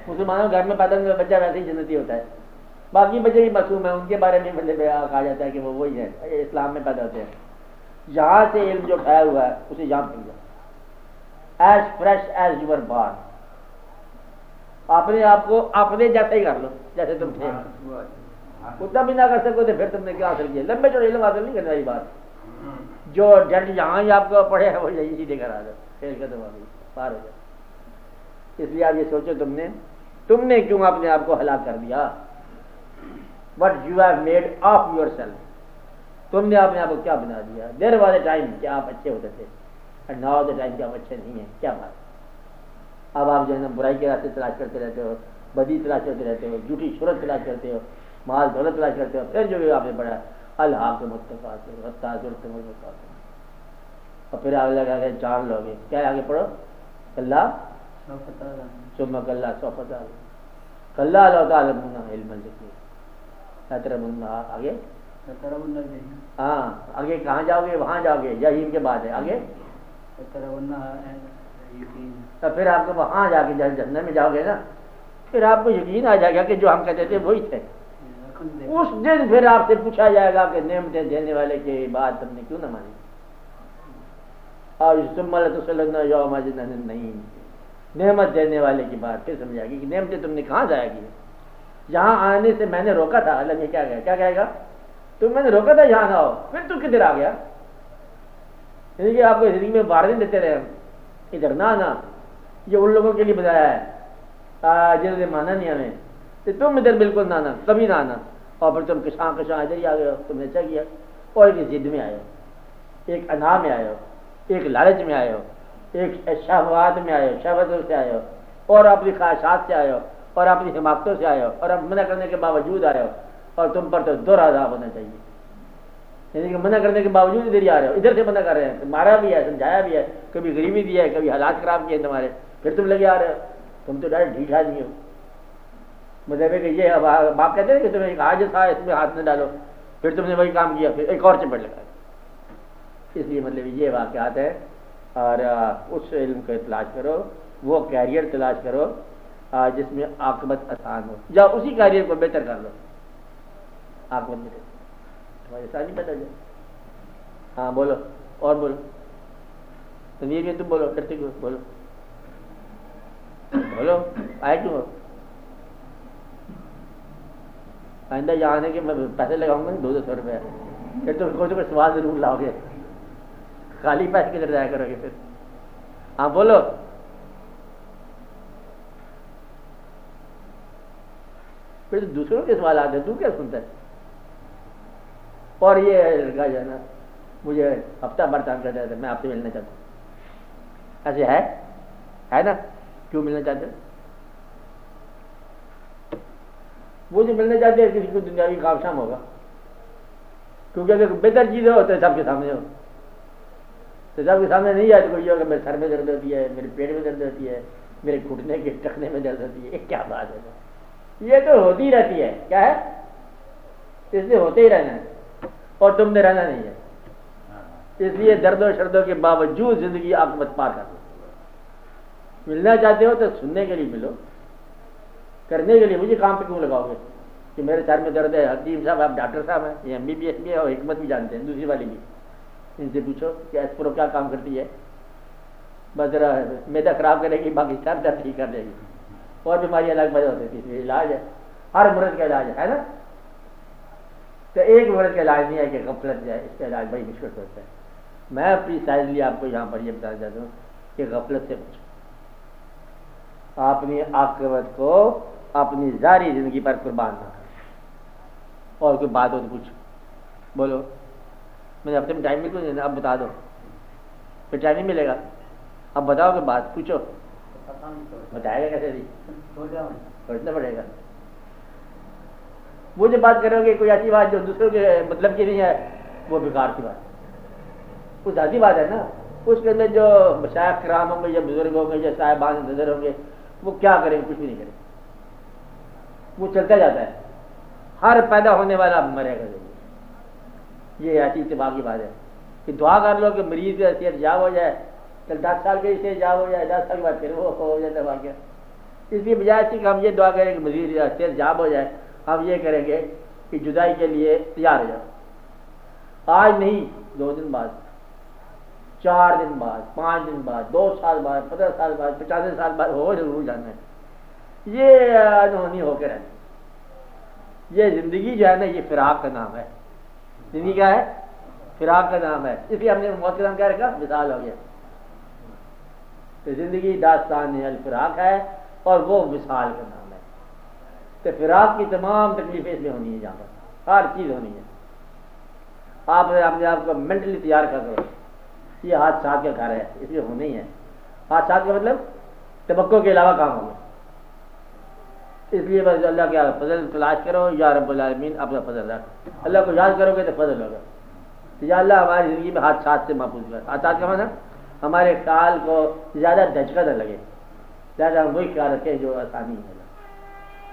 مسلمانوں گھر میں پیدا ہونے بچہ ویسے ہی جنتی ہوتا ہے باقی بچے بھی معصوم ہیں ان کے بارے میں مطلب کہا جاتا ہے کہ وہ وہی ہے اسلام میں پیدا ہوتے ہیں یہاں سے علم جو کھایا ہوا ہے اسے یہاں پھینک جاؤ as fresh as you are born اپنے آپ کو اپنے جیسا ہی کر لو جیسے تم تھے اتنا بھی نہ کر سکو تو پھر تم نے کیا حاصل کیا لمبے چوڑے علم حاصل نہیں کرنے والی بات جو جٹ یہاں ہی آپ کو پڑھے ہیں وہ یہی سیدھے کرا دو کھیل ختم ہو گئی پار ہو جائے اس لیے آپ یہ سوچو تم نے کیوں اپنے آپ کو ہلاک کر دیا what you have made of your self تم نے اپنے آپ کو کیا بنا دیا دیر واز اے ٹائم کہ آپ اچھے ہوتے تھے اینڈ ناؤ دا ٹائم کہ آپ اچھے نہیں ہیں کیا بات اب آپ جو ہے نا برائی کے راستے تلاش کرتے رہتے ہو بدی تلاش کرتے رہتے ہو جھوٹی شہرت تلاش کرتے ہو مال دولت تلاش کرتے ہو پھر جو بھی آپ نے پڑھا اللہ کے متفقات اور پھر آگے لگا کے جان لو گے کیا آگے پڑھو اللہ ثم کلا سوف تعلمون کلا لو تعلمون علم الجحیم آگے ہاں آگے کہاں جاؤ گے وہاں جاؤ گے جحیم کے بعد ہے آگے یقین تو پھر آپ کو وہاں جا کے جب جنت میں جاؤ گے نا پھر آپ کو یقین آ جائے گا کہ جو ہم کہتے تھے وہی تھے. اس دن پھر آپ سے پوچھا جائے گا کہ نعمتیں دینے والے کی بات تم نے کیوں نہ مانی. اور یوم نہیں نعمت دینے والے کی بات پھر سمجھا گی کہ نعمتیں تم نے کہاں ضائع کی. یہاں آنے سے میں نے روکا تھا. اللہ نے کیا کہے گا تم میں نے روکا تھا یہاں نہ ہو پھر تو کدھر آ گیا. یعنی کہ آپ کو زندگی میں وارننگ دیتے رہے ادھر نہ آنا. یہ ان لوگوں کے لیے بتایا ہے جنہوں نے مانا نہیں ہمیں کہ تم ادھر بالکل نہ آنا کبھی نہ آنا. اور پھر تم کشاں ادھر ہی آ گئے ہو. تم نے اچھا کیا. اور ایک ضد میں آئے ہو ایک انا میں آئے ہو ایک لالچ میں آئے ہو ایک شہوات میں آئے ہو شہوتوں سے آئے ہو اور اپنی خواہشات سے آئے ہو اور اپنی حماقتوں سے آئے ہو اور اب منع کرنے کے باوجود آ رہے ہو. اور تم پر تو دو عذاب ہونا چاہیے. یعنی کہ منع کرنے کے باوجود ادھر ہی آ رہے ہو ادھر سے منع کر رہے ہیں. مارا بھی ہے سمجھایا بھی ہے کبھی غریبی دی ہے کبھی حالات خراب کیے تمہارے پھر تم لگے آ رہے ہو. تم تو ڈائریکٹ ڈھیٹ آدمی ہو. مطلب ہے کہ یہ باپ کہتے ہیں کہ تمہیں ایک عاجز تھا اس میں ہاتھ نہ ڈالو پھر تم نے وہی کام کیا پھر ایک اور چپٹ لگا. اس لیے مطلب یہ واقعات ہے. اور اس علم کو تلاش کرو وہ کیریئر تلاش کرو جس میں عاقبت آسان ہو. جاؤ اسی کیریئر کو بہتر کر لو عاقبت میں تمہاری آسانی بتا جائے. ہاں بولو اور بولو تنویر میں تم بولو کرتے کیوں بولو بولو آئے کیوں ہو. آئندہ یہاں آنے کے میں پیسے لگاؤں گا 200 روپے پھر تم کوئی سوال ضرور لاؤ گے. خالی پیسے کدھر جایا کرو گے پھر. ہاں بولو پھر تو دوسروں کے سوال آتے ہیں تو کیا سنتا ہے. اور یہ لڑکا جو ہے نا مجھے ہفتہ بھر کام کرتا ہے میں آپ سے ملنا چاہتا ہوں. ایسے ہے نا کیوں ملنا چاہتے ہیں. وہ جو ملنا چاہتے ہیں کسی کو دنیاوی کام شام ہوگا کیونکہ اگر بہتر چیز ہو تو سب کے سامنے ہو. تو سب کے سامنے نہیں آئے تو کوئی ہوگا میرے سر میں درد ہوتی ہے میرے پیٹ میں درد ہوتی ہے میرے گھٹنے کے ٹکنے میں درد ہوتی ہے. کیا بات ہے یہ تو ہوتی رہتی ہے. کیا ہے اس لیے ہوتے ہی رہنا ہے اور تم نے رہنا نہیں ہے. اس لیے درد و شردوں کے باوجود زندگی عاقبت پار کر دو. ملنا چاہتے ہو تو سننے کے لیے ملو کرنے کے لیے مجھے کام پہ کیوں لگاؤ گے کہ میرے سر میں درد ہے. حکیم صاحب آپ ڈاکٹر صاحب ہیں یہ MBBS بھی ہے اور حکمت بھی جانتے ہیں دوسری والی بھی. ان سے پوچھو کہ ایسپرو کیا کام کرتی ہے. بس ذرا میدا خراب کرے گی باقی سر درد ٹھیک کر دے گی. اور بیماریاں الگ پیدا ہوتی ہے علاج ہے ہر مرض کا علاج ہے نا. تو ایک مرض کا علاج نہیں ہے کہ غفلت جائے اس کا علاج بڑی مشکل ہوتا ہے. میں اپنی سائز لیے آپ کو یہاں پر یہ بتانا چاہتا ہوں کہ غفلت سے بچو. اپنی عاقبت کو اپنی ظاہری زندگی پر قربان نہ کرو. اور کوئی بات ہو تو پوچھو بولو. میں ہفتے میں ٹائم نہیں کچھ اب بتا دو پھر ٹائم نہیں ملے گا. اب بتاؤ کہ بات پوچھو بتائے گا کیسے سوچنا پڑے گا. وہ جو بات کرو گے کوئی ایسی بات جو دوسروں کے مطلب کی نہیں ہے وہ بیکار کی بات وہ ذاتی بات ہے نا. اس کے اندر جو مشائخ کرام ہوں گے یا بزرگ ہوں گے یا صاحبان نظر ہوں گے وہ کیا کریں کچھ بھی نہیں کریں. وہ چلتا جاتا ہے. ہر پیدا ہونے والا مرے گا. یہ ایسی اتباع کی بات ہے کہ دعا کر لو کہ مریض کا صحت یاب ہو جائے کل 10 سال کے سے یاب ہو جائے 10 سال کے بعد پھر وہ ہو جاتا ہے واقعہ. اس لیے بجائے کہ ہم یہ دعا کریں کہ مریض کا صحت یاب ہو جائے ہم یہ کریں گے کہ جدائی کے لیے تیار ہو جاؤ. آج نہیں 2 دن بعد 4 دن بعد 5 دن بعد 2 سال بعد 15 سال بعد 50 سال بعد ہو ضرور جانا ہے. یہ انہونی ہو کے رہنا. یہ زندگی جو ہے نا یہ فراق کا نام ہے. زندگی کیا ہے فراق کا نام ہے. اس لیے ہم نے موت کا نام کیا رکھا وصال ہو گیا. تو زندگی داستان الفراق ہے اور وہ وصال کا نام ہے. تو فراق کی تمام تکلیفیں اس میں ہونی ہے. جہاں پر ہر چیز ہونی ہے. آپ اپنے آپ کو مینٹلی تیار کر دو. یہ حادثات کا گھر ہے اس لیے ہونا ہی ہے. حادثات کا مطلب توقع کے علاوہ کام ہوگا. اس لیے بس اللہ کے فضل تلاش کرو. یا رب العالمین اپنا فضل رکھ. اللہ کو یاد کرو گے تو فضل ہوگا. یا اللہ ہماری زندگی میں حادثات سے محفوظ کر. حادثات کا مطلب ہمارے خیال کو زیادہ دھچکا نہ لگے. زیادہ ہم وہی خیال رکھیں جو آسانی ہے.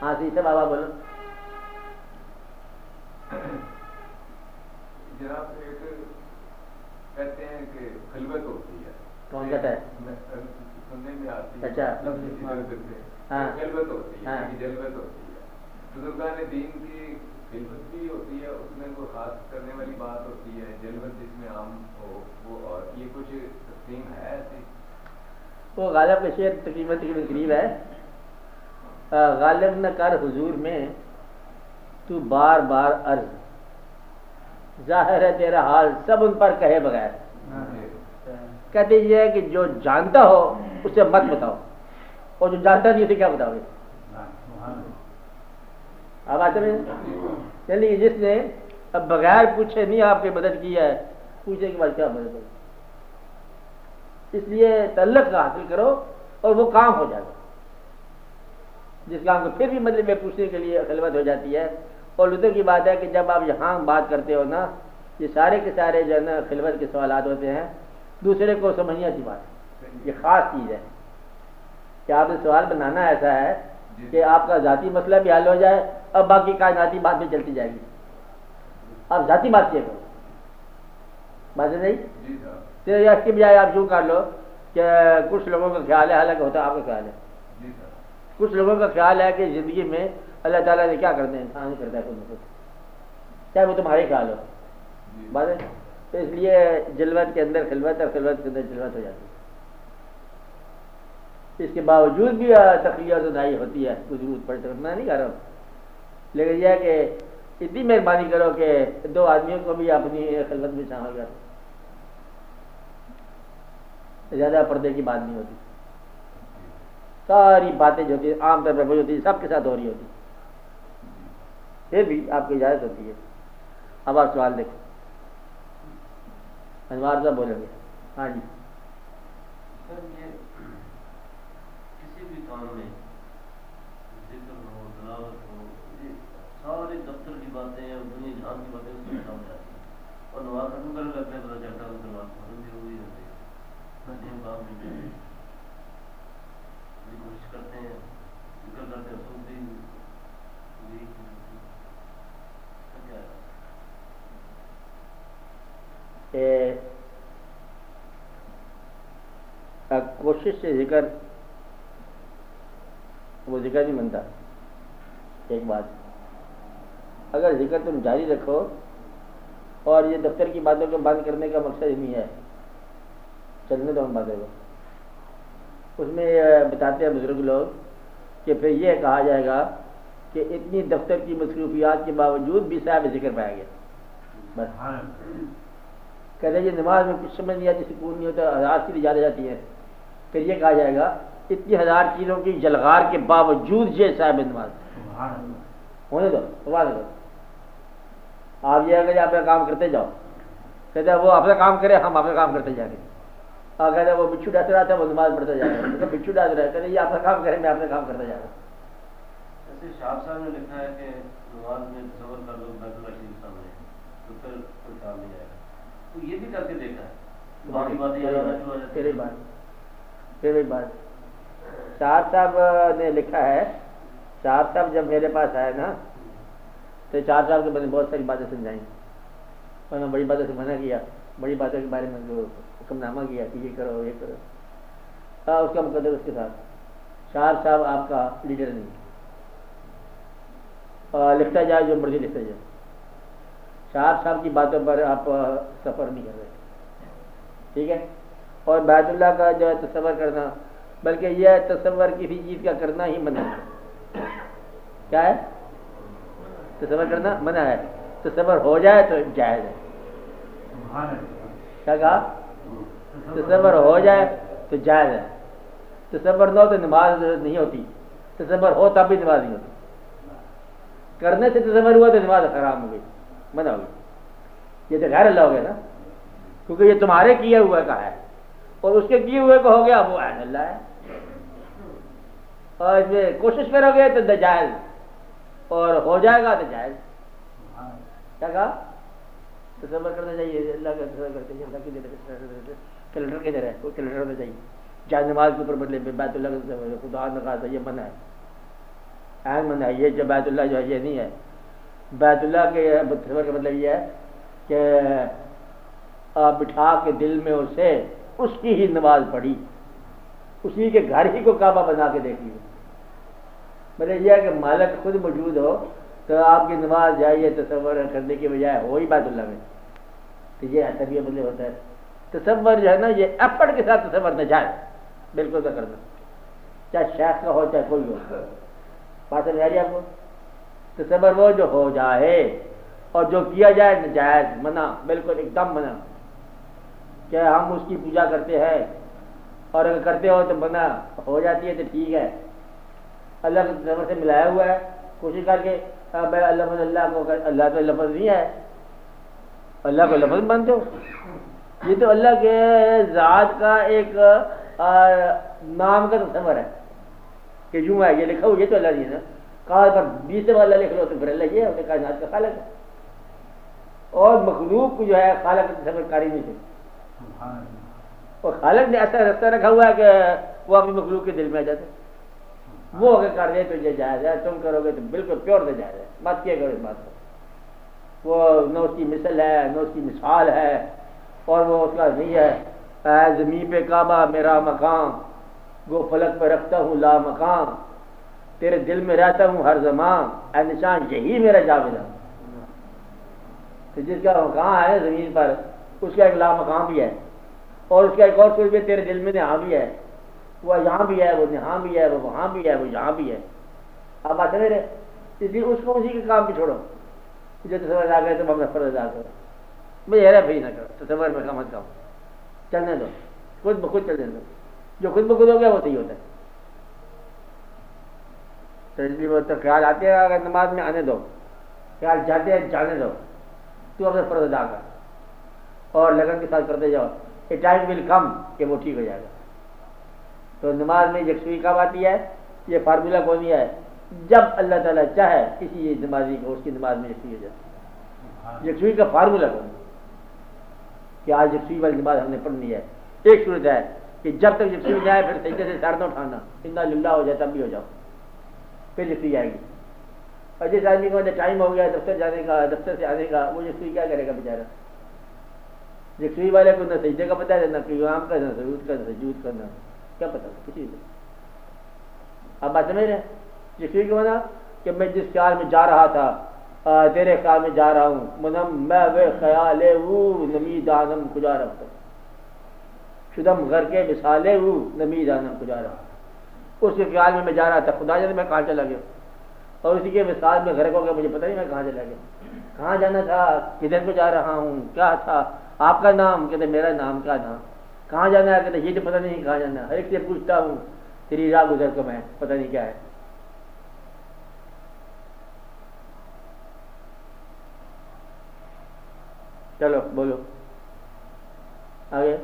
ہاں سی سے بابا بولو. جناب ایک کہتے ہیں کہ خلوت ہوتی ہے. کون کہتا ہے سننے میں آتی ہے اچھا ہاں جلوت ہوتی ہے، جلوت ہوتی ہے، بزرگان دین کی خلوت بھی ہوتی ہے، اس میں کوئی خاص کرنے والی بات ہوتی ہے، جلوت جس میں عام ہو وہ، اور یہ کچھ تقسیم ہے ایسی؟ وہ غالب کا شعر تقریباً قریب ہے، غالب نہ کر حضور میں تو بار بار عرض، ظاہر ہے تیرا حال سب ان پر کہے بغیر. کہتے یہ ہے کہ جو جانتا ہو اسے مت بتاؤ، اور جو جانتا نہیں اسے کیا بتاؤ گے. اب آتے میں چلیے جس نے اب بغیر پوچھے نہیں آپ کی مدد کی ہے، پوچھے کے بعد کیا مدد ہوگی. اس لیے تعلق کا حاصل کرو اور وہ کام ہو جائے گا، جس کام کو پھر بھی مطلب میں پوچھنے کے لیے خلوت ہو جاتی ہے. اور لطف کی بات ہے کہ جب آپ یہاں بات کرتے ہو نا، یہ سارے کے سارے جو ہے نا خلوت کے سوالات ہوتے ہیں، دوسرے کو سمجھنے کی بات ہے. یہ خاص چیز ہے کہ آپ نے سوال بنانا ایسا ہے کہ آپ کا ذاتی مسئلہ بھی حل ہو جائے اور باقی کائناتی بات بھی چلتی جائے گی. آپ ذاتی بات کیے کرو، بات نہیں تو اس کی بجائے آپ یوں کر لو کہ کچھ لوگوں کا خیال ہے، حالانکہ ہوتا ہے آپ کا خیال ہے، کچھ لوگوں کا خیال ہے کہ زندگی میں اللہ تعالیٰ نے کیا کرنا ہے، انسان کرتا ہے کچھ نہ کچھ، چاہے وہ تمہارے خیال ہو. بات ہے تو اس لیے جلوت کے اندر خلوت اور خلوت کے اندر جلوت ہو جاتی ہے. اس کے باوجود بھی تقریر و دائی ہوتی ہے، کچھ ضرورت پڑے تو میں نہیں کہہ رہا ہوں، لیکن یہ ہے کہ اتنی مہربانی کرو کہ دو آدمیوں کو بھی اپنی خلوت میں شامل کرو. زیادہ پردے کی بات نہیں ہوتی، ساری باتیں جو ہوتی ہیں عام طور پر وہی ہوتی ہے، سب کے ساتھ ہو رہی ہوتی، پھر بھی آپ کی اجازت ہوتی ہے. اب آپ سوال دیکھیں، انوار صاحب بولیں گے. ہاں جی سر، یہ کسی بھی کام میں ذکر ہو، تلاوت ہو، یہ سارے دفتر کی باتیں اور دنیا جہان کی باتیں اس میں سامنے جاتی ہیں، اور نماز ختم کرنے لگتے ہیں پتہ چلتا ہے نماز ختم بھی ہوئی ہوتی ہے. کام بھی کوشش کرتے ہیں، ذکر کرتے ہیں، سنتے ہی کوشش سے ذکر وہ ذکر نہیں بنتا. ایک بات، اگر ذکر تم جاری رکھو، اور یہ دفتر کی باتوں کو بند کرنے کا مقصد ہی نہیں ہے، چلنے دو ان باتوں کو. اس میں بتاتے ہیں بزرگ لوگ کہ پھر یہ کہا جائے گا کہ اتنی دفتر کی مصروفیات کے باوجود بھی صاحب ذکر پایا گیا. بس کہتے ہیں یہ نماز میں کچھ سمجھ نہیں آتی، سکون نہیں ہوتا، ہزار چیزیں جانے جاتی ہیں. پھر یہ کہا جائے گا اتنی ہزار چیزوں کی جلغار کے باوجود یہ صاحب نماز ہونے دو. آپ یہ اگر اپنا کام کرتے جاؤ، کہتے ہیں وہ اپنا کام کرے، ہم اپنا کام کرتے جائیں گے. اور کہتے ہیں وہ بچھو ڈس رہا تھا، وہ نماز پڑھتا جائے گا. بچھو ڈس رہا ہے، کہتے ہیں یہ اپنا کام کرے، میں اپنا کام کرتا جائے گا. جیسے شاہ صاحب نے لکھا ہے کہ نماز میں تصور کر لو بیت اللہ شریف سامنے ہے تو پھر کوئی کام نہیں آئے گا. تو یہ بھی کر کے دیکھا ہے، باقی باتیں یاد آنا شروع ہو جاتی ہیں. پھر ایک بات شاہ صاحب نے لکھا ہے. شاہ صاحب جب میرے پاس آئے نا تو شاہ صاحب کے میں نے بہت ساری باتیں سمجھائیں، اور میں بڑی باتوں سے منع کیا، بڑی باتوں کے بارے میں جو حکم نامہ کیا کہ یہ کرو یہ کرو. اس کا مقدر اس کے ساتھ شاہ صاحب آپ کا لیڈر نہیں، لکھتا جائے جو مرضی لکھتا جائے. شاہ صاحب کی باتوں پر آپ سفر نہیں کر رہے، ٹھیک ہے. اور بیت اللہ کا جو ہے تصور کرنا، بلکہ یہ تصور کسی چیز کا کرنا ہی منع ہے. کیا ہے؟ تصور کرنا منع ہے. تصور ہو جائے تو جائز ہے. کیا کہا؟ تصور ہو جائے تو جائز ہے. تصور نہ ہو تو نماز نہیں ہوتی، تصور ہو تب بھی نماز نہیں ہوتی. کرنے سے تصور ہوا تو نماز حرام ہو گئی، منع ہو گئی. یہ تو غیر اللہ ہو گیا نا، کیونکہ یہ تمہارے کیے ہوئے کا ہے اور اس کے کیے ہوئے کا ہو گیا وہ عین اللہ ہے. اور اس میں کوشش کرو گے تو جائز، اور ہو جائے گا تو جائز. کیا کہا؟ تصور کرنا چاہیے، اللہ کا تصور کرتے ہیں. اللہ کی کیلنڈر کدھر ہے؟ وہ کیلنڈر ہونا چاہیے. جائز نماز کے اوپر بدلے بیت اللہ کا خدا نے کہا تھا یہ منع ہے، عین منع ہے. یہ جو بیت اللہ جو ہے یہ نہیں ہے. بیت اللہ کے تصور کا مطلب یہ ہے کہ آپ بٹھا کے دل میں اسے اس کی ہی نماز پڑھی، اسی کے گھر ہی کو کعبہ بنا کے دیکھ لیجیے. مطلب یہ ہے کہ مالک خود موجود ہو تو آپ کی نماز جائیے تصور کرنے کی بجائے ہو ہی بیت اللہ میں، تو یہ تربیت بدلے ہوتا ہے. تصور جو ہے نا یہ ایفرٹ کے ساتھ تصور نہ جائے، بالکل نہ کرنا، چاہے شیخ کا ہو چاہے کوئی ہو. بات سمجھ آ رہی ہے آپ کو؟ تصور وہ جو ہو جائے اور جو کیا جائے ناجائز، منع، بالکل ایک دم منع. کہ ہم اس کی پوجا کرتے ہیں اور اگر کرتے ہو تو منع ہو جاتی ہے تو ٹھیک ہے، اللہ کے تصور سے ملایا ہوا ہے، کوشش کر کے اللہ کو، اللہ تو لفظ نہیں ہے، اللہ کو لفظ مانتے ہو. یہ تو اللہ کے ذات کا ایک نام کا تصور ہے کہ یوں ہے، یہ لکھا ہو یہ تو اللہ نہیں ہے نا. کہا پر 20 سے اللہ لکھ لو تو پھر اللہ یہ ہے، کائنات کا خالق ہے. اور مخلوق کو جو ہے خالق کا تصور کاری نہیں تھے، اور خالق نے ایسا رستہ رکھا ہوا ہے کہ وہ اپنی مخلوق کے دل میں آ جاتے. وہ اگر کر دے تو یہ جائز ہے، تم کرو گے تو بالکل پیور سے جائز ہے، مت کیا کرو اس بات کو. وہ نہ اس کی مثل ہے نہ اس کی مثال ہے، اور وہ اس کا نہیں ہے اے زمین پہ کعبہ میرا مقام، گو فلک پہ رکھتا ہوں لا مقام، تیرے دل میں رہتا ہوں ہر زمان، اے نشان یہی میرا جاویدہ. تو جس کا مقام ہے زمین پر اس کا ایک لا مقام بھی ہے، اور اس کا ایک اور سورج بھی تیرے دل میں یہاں بھی ہے، وہ یہاں بھی ہے، وہ یہاں بھی ہے، وہ وہاں بھی ہے، وہ یہاں بھی ہے. آپ بات سمجھ رہے؟ اس لیے اس کو اسی کے کام بھی چھوڑو. جو تصور آ گئے تو ہم فرض ادا کرو، میں ہیرا پھری نہ کرو، تصور میں کم از کم چلنے دو، خود بخود چلنے دو. جو خود بخود ہو گیا وہ صحیح ہوتا ہے. تو اس لیے وہ تو خیال آتے ہیں اگر نماز میں آنے دو، خیال جاتے ہیں جانے دو، تو اپنا فرض ادا کر اور لگن کے ساتھ کرتے جاؤ. اے ٹائم ول کم کہ وہ ٹھیک ہو جائے گا. تو نماز میں یکسوئی کب آتی ہے؟ یہ فارمولہ کوئی نہیں ہے، جب اللہ تعالیٰ چاہے کسی نمازی کو اس کی نماز میں یکسوئی ہو جائے. یکسوئی کا فارمولہ کوئی نہیں کہ آج یکسوئی والی نماز ہم نے پڑھنی ہے. ایک صورت ہے کہ جب تک یکسوئی جائے پھر سجدے سے سر نہ اٹھانا، انا للہ ہو جائے تب بھی ہو جاؤ، پھر یکسوئی آئے گی. اور جس آدمی کو ٹائم ہو گیا دفتر جانے کا، دفتر سے آنے کا، وہ یکسوئی کیا کرے گا بیچارہ؟ یکسوئی والے کو نہ سجدے کا پتہ ہے، نہ قیام کا، نہ سجود کا، نہ سجود کرنا، کیا پتہ کسی کو. آپ بات سمجھ رہے ہیں؟ یکسوئی کو مانا کہ میں جس خیال میں جا رہا تھا تیرے خیال میں جا رہا ہوں، منم میں وہ خیال وہ نمی دانم کجا رکھتا شدم گھر کے مثالے وہ نمی دانم کجا رہا. اس کے خیال میں جا رہا تھا، خدا جانے میں کہاں چلا گیا، اور اسی کے مثال میں گھر کو گیا، مجھے پتہ نہیں میں کہاں چلا گیا، کہاں جانا تھا، کدھر کو جا رہا ہوں، کیا تھا آپ کا نام، کہتے میرا نام کیا تھا، کہاں جانا ہے، کہتے یہ تو پتہ نہیں کہاں جانا ہے. ہر ایک سے پوچھتا ہوں تیری راہ گزر کو میں پتہ نہیں کیا ہے. چلو بولو آگے.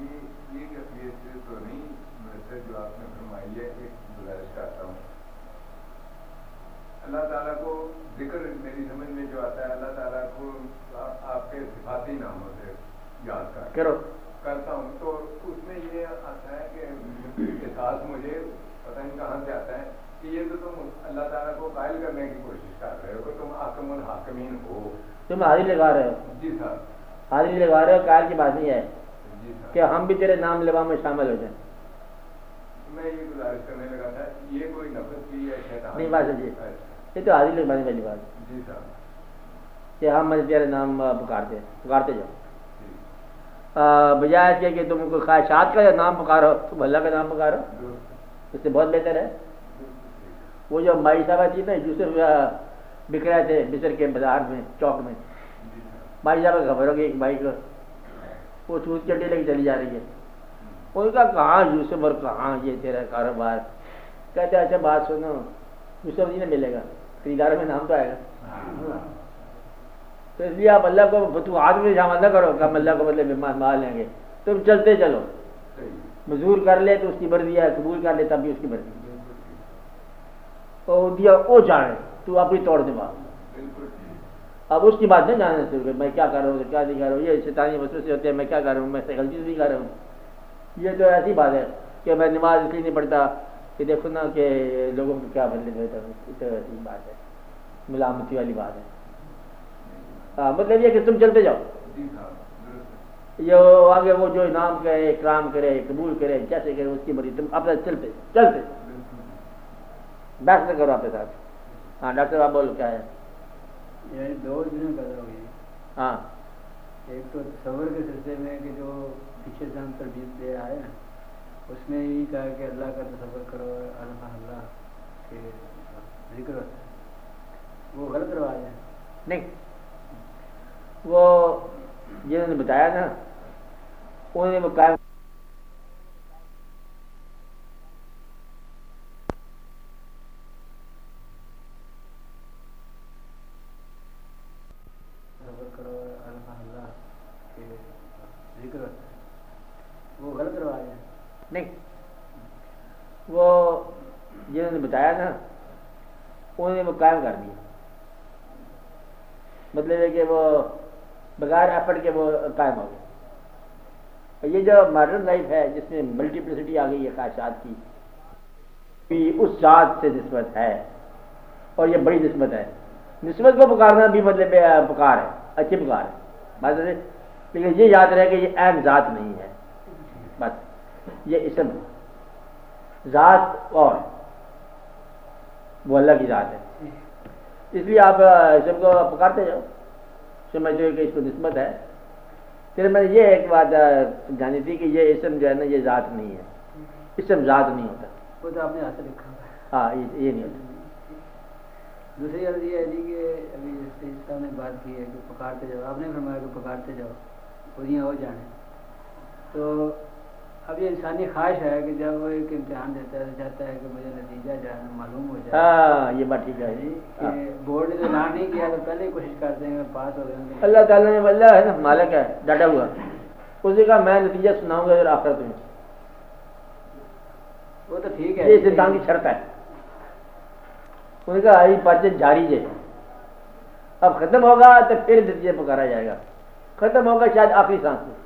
یہ کیفیت تو نہیں مرتب جو آپ نے فرمائی ہے. ایک گزارش کرتا ہوں، اللہ تعالیٰ کو ذکر میری سمجھ میں جو آتا ہے، اللہ تعالیٰ کو آپ کے صفاتی ناموں سے یاد کرتا ہوں، تو اس میں یہ آتا ہے کہ احساس مجھے پتہ نہیں کہاں سے آتا ہے کہ یہ تو تم اللہ تعالیٰ کو قائل کرنے کی کوشش کر رہے ہو کہ تم حاکم الحاکمین ہو. تم حاضری لگا رہے ہو. جی صاحب، حاضری لگا رہے ہو، قائل کی بات نہیں ہے جی صاحب، کہ ہم بھی تیرے نام لوا میں شامل ہو جائیں. میں یہ گزارش کرنے لگا تھا، یہ کوئی نفس کی ہے شیطان نہیں بات ہے جی، یہ تو حاضری لگوانے والی بات ہے. جی صاحب، کہ ہم تیرے نام پکارتے جاؤ، بجائے اس کے کہ تم کوئی خواہشات کا نام پکارو، تم اللہ کا نام پکارو، اس سے بہت بہتر ہے. وہ جو مائی صاحبہ تھی نا، یوسف بک رہے تھے مصر کے بازار میں، چوک میں، مائی صاحبہ خبر ہوگی ایک بھائی کو وہ چوت چٹی لے کے چلی جا رہی ہے. ان کا کہاں یوسف اور کہاں یہ تیرا کاروبار. کہتے اچھا بات سنو، یوسف جی نے ملے گا، خریداروں میں نام تو آئے گا. تو اس لیے آپ اللہ کو فتوحات میں شامل نہ کرو کہ ہم اللہ کو بدلے میں مال لیں گے. تم چلتے چلو، مزدور کر لے تو اس کی مرضی ہے، قبول کر لے تب بھی اس کی مرضی ہے. اور دیا وہ جانے، تو اپنی توڑ دے بات. اب اس کی بات نہیں جاننا چاہیے میں کیا کر رہا ہوں کیا نہیں کر رہا ہوں، یہ شیطانی وسوسے ہوتے ہیں، میں کیا کر رہا ہوں، میں غلطی نہیں کر رہا ہوں. یہ تو ایسی بات ہے کہ میں نماز اس لیے نہیں پڑھتا کہ دیکھو نا کہ لوگوں کو کیا بدلے دیتا ہوں. یہ تو ایسی بات ہے، ملامتی والی بات ہے. مطلب یہ کہ تم چلتے جاؤ، یہ آگے وہ جو انعام کرے، اکرام کرے، قبول کرے، جیسے کرے اس کی مرضی، تم اپنے چلتے بحث نہ کرو اپنے ساتھ. ہاں ڈاکٹر صاحب بولو کیا ہے؟ یعنی دو چیزیں پیدا ہوئی. ہاں ایک تو تصور کے سلسلے میں کہ جو پیچھے سے ہم تربیت لے آئے ہیں اس میں یہی کہا کہ اللہ کا تصور کرو، اللہ کے ذکر ہوتا ہے، وہ غلط رواج ہے. نہیں، وہ جنہوں نے بتایا نا انہوں نے وہ قائم کرو، اللہ کے ذکر ہوتا ہے، وہ غلط رواج ہے. نہیں، وہ جنہوں نے بتایا نا انہوں نے وہ قائم کر دیا. مطلب ہے کہ وہ بغیر ایفرٹ کے وہ قائم ہو گئے. یہ جو ماڈرن لائف ہے جس میں ملٹیپلسٹی آ گئی ہے خواہشات کی، بھی اس ذات سے نسبت ہے اور یہ بڑی نسبت ہے. نسبت کو پکارنا بھی مطلب پکار ہے، اچھی پکار ہے مطلب، لیکن یہ یاد رہے کہ یہ عین ذات نہیں ہے، بس یہ اسم ذات اور وہ اللہ کی ذات ہے. اس لیے آپ اسم کو پکارتے جاؤ، سمجھتے ہو کہ اس کو نسبت ہے. پھر میں نے یہ ایک بات جانی تھی کہ یہ اسم جو ہے نا یہ ذات نہیں ہے، اسم ذات نہیں ہوتا. وہ تو آپ نے ہاتھ لکھا ہے. ہاں یہ نہیں ہوتا. دوسری غلط یہ ہے جی کہ ابھی جس صاحب نے بات کی ہے کہ پکارتے جاؤ، آپ نے فرمایا کہ پکارتے جاؤ پوریاں ہو جانے. تو اب یہ انسانی خواہش ہے کہ جب وہ ایک امتحان دیتا ہے چاہتا ہے کہ مجھے نتیجہ جو ہے معلوم ہو جائے. ہاں یہ بات ٹھیک ہے جی. کہ بورڈ نے تو اعلان نہیں کیا تو پہلے ہی کوشش کرتے ہیں کہ پاس ہو گئے. اللہ تعالیٰ نے اللہ ہے نا مالک ہے ڈٹا ہوا، اس نے کہا میں نتیجہ سناؤں گا آخرت میں. وہ تو ٹھیک ہے، یہ اس انسان کی شرط ہے. انہوں نے کہا آئی پرچے جاری ہے، اب ختم ہوگا تو پھر نتیجے پکارا جائے گا، ختم ہوگا شاید آخری سانس میں.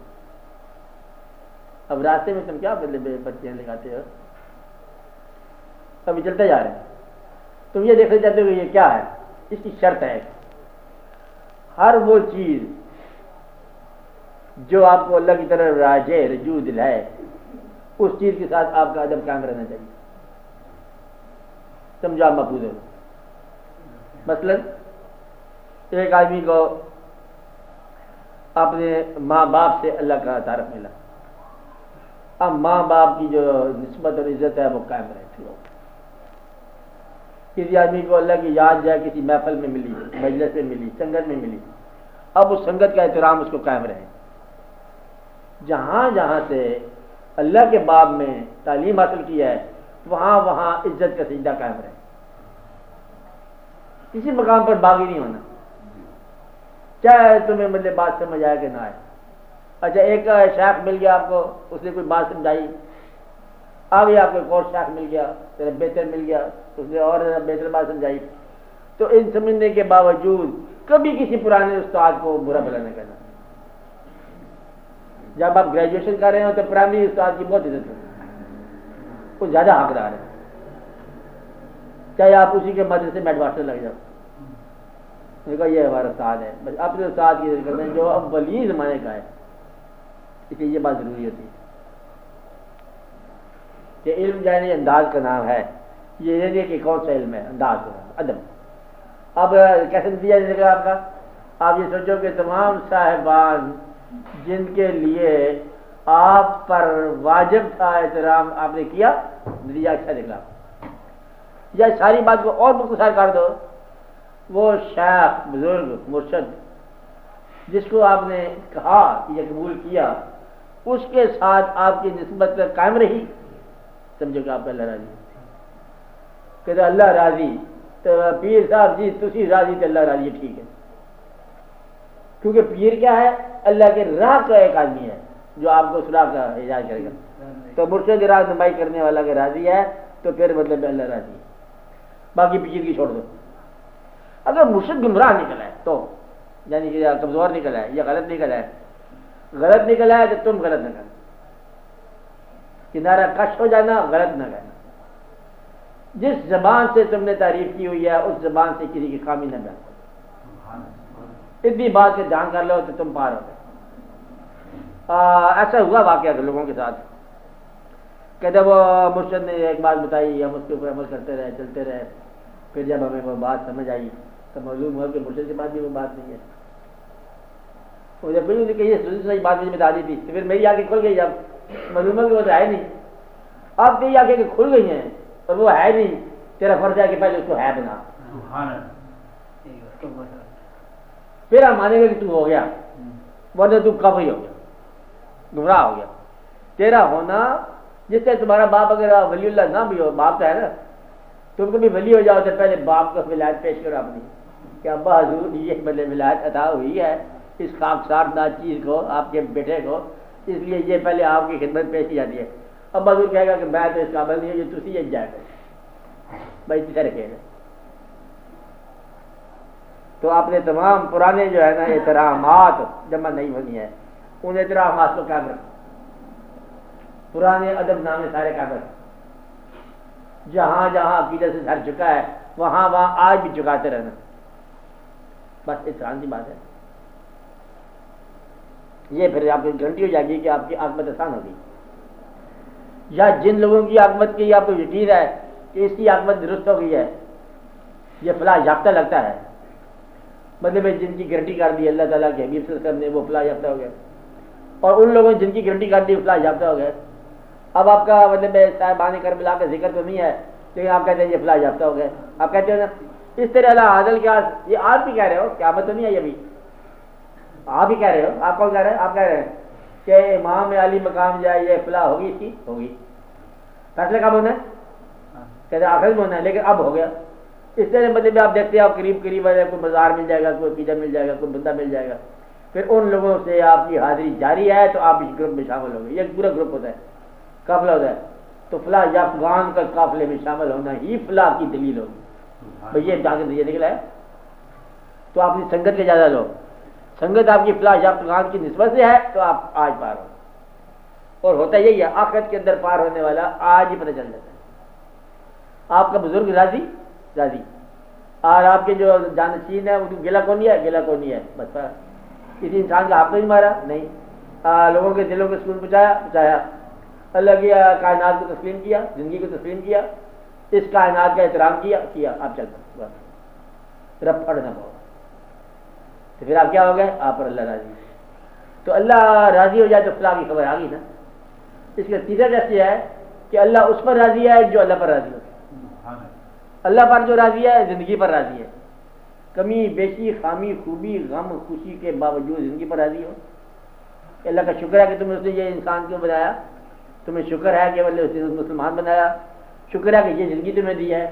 اب راستے میں تم کیا بچے لگاتے ہو، ابھی چلتے جا رہے ہیں، تم یہ دیکھنا چاہتے ہو کہ یہ کیا ہے. اس کی شرط ہے ہر وہ چیز جو آپ کو اللہ کی طرف راجع رجوع دلائے اس چیز کے ساتھ آپ کا ادب قائم رہنا چاہیے. سمجھا محفوظ ہو. مثلا ایک آدمی کو اپنے ماں باپ سے اللہ کا تعارف ملا، اب ماں باپ کی جو نسبت اور عزت ہے وہ قائم رہتی ہو. کسی آدمی کو اللہ کی یاد جائے کسی محفل میں ملی، مجلس میں ملی، سنگت میں ملی، اب اس سنگت کا احترام اس کو قائم رہے. جہاں جہاں سے اللہ کے باب میں تعلیم حاصل کی ہے وہاں وہاں عزت کا سجدہ قائم رہے، کسی مقام پر باغی نہیں ہونا، چاہے تمہیں مطلب بات سمجھ آئے کہ نہ آئے. اچھا ایک شیخ مل گیا آپ کو، اس نے کوئی بات سمجھائی، آگے آپ کو ایک اور شیخ مل گیا، بہتر مل گیا، اس نے اور بہتر بات سمجھائی، تو ان سمجھنے کے باوجود کبھی کسی پرانے استاد کو برا بھلا نہ کہنا. جب آپ گریجویشن کر رہے ہو تو پرائمری استاد کی بہت عزت ہے، وہ زیادہ حقدار ہے، چاہے آپ اسی کے مدرسے میں ایڈوانسر لگ جاؤ. کہا یہ ہمارا استاد ہے، بس اپنے استاد کی عزت کرتے ہیں جو اب ولی زمانے کا ہے. اس لیے یہ بات ضروری ہوتی ہے کہ علم جانے انداز کا نام ہے. یہ نہیں کہ کون سا علم ہے، انداز کا نام ادب. اب کیسے نتیجہ دے گا آپ کا؟ آپ یہ سوچو کہ تمام صاحبان جن کے لیے آپ پر واجب تھا احترام آپ نے کیا، نتیجہ اچھا نکلا. یا ساری بات کو اور مختصر کر دو، وہ شیخ بزرگ مرشد جس کو آپ نے کہا یا قبول کیا اس کے ساتھ آپ کی نسبت قائم رہی، سمجھو کہ آپ کا اللہ راضی. کہ اللہ راضی تو پیر صاحب جی تسی راضی تو اللہ راضی، ٹھیک ہے. کیونکہ پیر کیا ہے؟ اللہ کے راہ کا ایک آدمی ہے جو آپ کو صلاح کا اجازت کرے گا. تو مرشد راہ نمائی کرنے والا کے راضی ہے تو پھر مطلب اللہ راضی ہے. باقی پیر کی چھوڑ دو. اگر مرشد گمراہ نکلا ہے تو یعنی کہ کمزور نکلا ہے یا غلط نکلا ہے، غلط نکلا ہے تو تم غلط نہ کرنا، کنارہ کش ہو جانا، غلط نہ کرنا. جس زبان سے تم نے تعریف کی ہوئی ہے اس زبان سے کسی کی خامی نہ بیان. اتنی بات سے جان کر لو تو تم پار ہو گئے. ایسا ہوا واقعہ لوگوں کے ساتھ کہ جب مرشد نے ایک بات بتائی، ہم اس کے اوپر عمل کرتے رہے، چلتے رہے، پھر جب ہمیں وہ بات سمجھ آئی تو معلوم ہوا کہ مرشد کے بعد بھی وہ بات نہیں ہے. اور جب کوئی کہ یہ صحیح بات مجھے بتا دی تھی تو پھر میری آنکھیں کھل گئی. جب معلوم ہے کہ وہ تو ہے نہیں، اب تیری آنکھیں کھل گئی ہیں اور وہ ہے نہیں، تیرا فرض ہے کہ پہلے اس کو ہے بنا. پھر ہم مانیں گے کہ تو ہو گیا، ورنہ تو کب ہی ہو گیا، گمراہ ہو گیا. تیرا ہونا جس سے تمہارا باپ اگر ولی اللہ نہ بھی ہو، باپ تو ہے نا، تم کبھی ولی ہو جاؤ تو پہلے باپ کو ولایت پیش کرو اپنی کہ ابا حضور یہ مجھے ولایت عطا ہوئی ہے اس خاکسار ناچیز کو، آپ کے بیٹے کو، اس لیے یہ پہلے آپ کی خدمت پیش کی جاتی ہے. ابا حضور کہے گا کہ میں تو اس قابل نہیں ہوں، یہ تسی یہ جائے گا بھائی کسے رکھے گا. تو آپ نے تمام پرانے جو ہے نا احترامات جمع نہیں ہونی ہے، ان احترامات کو قائم رکھو. پرانے ادب نامے سارے قائم رکھو. جہاں جہاں عقیدت سے ہر چکا ہے وہاں وہاں آج بھی چکاتے رہنا. بس احترام کی بات ہے. یہ پھر آپ کی گارنٹی ہو جائے گی کہ آپ کی عاقبت آسان ہوگی. یا جن لوگوں کی عاقبت کی آپ کو یقین ہے کہ اس کی عاقبت درست ہو گئی ہے، یہ فلاح یافتہ لگتا ہے، مطلب جن کی گارنٹی کر دی اللہ تعالیٰ کے حبیب صلی اللہ علیہ وسلم نے، وہ فلاح یافتہ ہو گئے. اور ان لوگوں نے جن کی گارنٹی کر دی فلاح یافتہ ہو گئے. اب آپ کا مطلب صاحبان کربلا کا ذکر تو نہیں ہے، لیکن آپ کہتے ہیں یہ فلاح یافتہ ہو گئے. آپ کہتے ہیں نا اس طرح اللہ عادل کے یہ آپ بھی کہہ رہے ہو، قیامت تو نہیں آئی ابھی، آپ ہی کہہ رہے ہو. آپ کون کہہ رہے ہیں؟ آپ کہہ رہے ہیں کہ امام علی مقام جائے یہ فلاح ہوگی، اس کی ہوگی. فیصلہ کب ہونا ہے؟ کہتے آخر میں ہونا ہے، لیکن اب ہو گیا. اس طرح مطلب آپ دیکھتے ہیں قریب قریب کوئی بازار مل جائے گا، کوئی عقیدہ مل جائے گا، کوئی بندہ مل جائے گا، پھر ان لوگوں سے آپ کی حاضری جاری ہے تو آپ اس گروپ میں شامل ہوں گے. یہ پورا گروپ ہوتا ہے، قافلہ ہوتا ہے. تو فلاح یافتگان کا قافلے میں شامل ہونا ہی فلاح کی دلیل ہوگی. بھائی یہ جا کے یہ نکلا ہے تو آپ کی سنگت کے زیادہ لو. سنگت آپ کی فلاح یافتگان کی نسبت سے ہے تو آپ آج پار ہو. اور ہوتا یہی ہے، آخرت کے اندر پار ہونے والا آج ہی پتہ چل جاتا ہے. آپ کا بزرگ راضی راضی، اور آپ کے جو جانشین ہے ان کو گلا کون ہے؟ گلا کون ہے. بس کسی انسان کا حق نہیں مارا نہیں، لوگوں کے دلوں کو سکون پہنچایا، اللہ کی کائنات کو تسلیم کیا، زندگی کو تسلیم کیا، اس کائنات کا احترام کیا. آپ چلتا بس رب پڑھنا پڑو تو پھر آپ کیا ہو گئے؟ آپ پر اللہ راضی. تو اللہ راضی ہو جائے تو فلاح کی خبر آ گئی نا. اس کا تیسرا ٹیسٹ یہ ہے کہ اللہ اس پر راضی ہے جو اللہ پر راضی ہو. اللہ پر جو راضی ہے زندگی پر راضی ہے، کمی بیشی خامی خوبی غم خوشی کے باوجود زندگی پر راضی ہو. اللہ کا شکر ہے کہ تم نے اس نے یہ انسان کیوں بنایا، تمہیں شکر ہے کہ اس نے مسلمان بنایا، شکر ہے کہ یہ زندگی تمہیں دی ہے،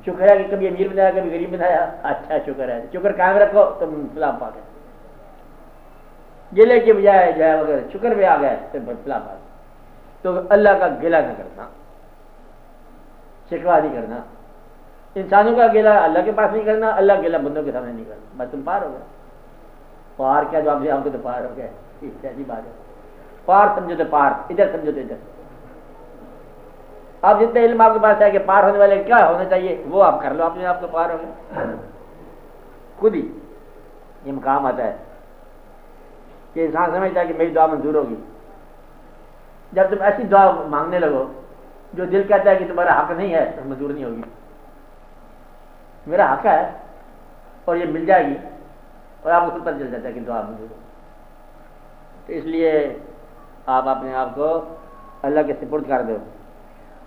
شکر ہے کہ کبھی امیر بنایا کبھی غریب بنایا. اچھا شکر ہے، شکر قائم رکھو تم فلاح پا گئے. گلے کے بجائے جو ہے اگر شکر بھی آ گئے تو فلاح پا گئے. تو اللہ کا گلہ نہ کرنا، شکوہ نہیں کرنا. انسانوں کا گلہ اللہ کے پاس نہیں کرنا، اللہ گلہ بندوں کے سامنے نہیں کرنا. بس تم پار ہو گئے. پار کیا جو آپ کو تو پار ہو گئے. ایسی بات ہے، پار سمجھو تو پار، ادھر سمجھو تو ادھر. آپ جتنے علم آپ کے پاس ہے کہ پار ہونے والے کیا ہونا چاہیے وہ آپ کر لو، اپنے آپ کو پار ہو گئے. خود ہی یہ مقام آتا ہے کہ انسان سمجھتا ہے کہ میری دعا منظور ہوگی. جب تم ایسی دعا مانگنے لگو جو دل کہتا ہے کہ تمہارا حق نہیں ہے تو منظور نہیں ہوگی. میرا حق ہے اور یہ مل جائے گی، اور آپ کو خود پتہ چل جاتا ہے کہ دعا منظور ہوگی. تو اس لیے آپ اپنے آپ کو اللہ کے سپرد کر دو.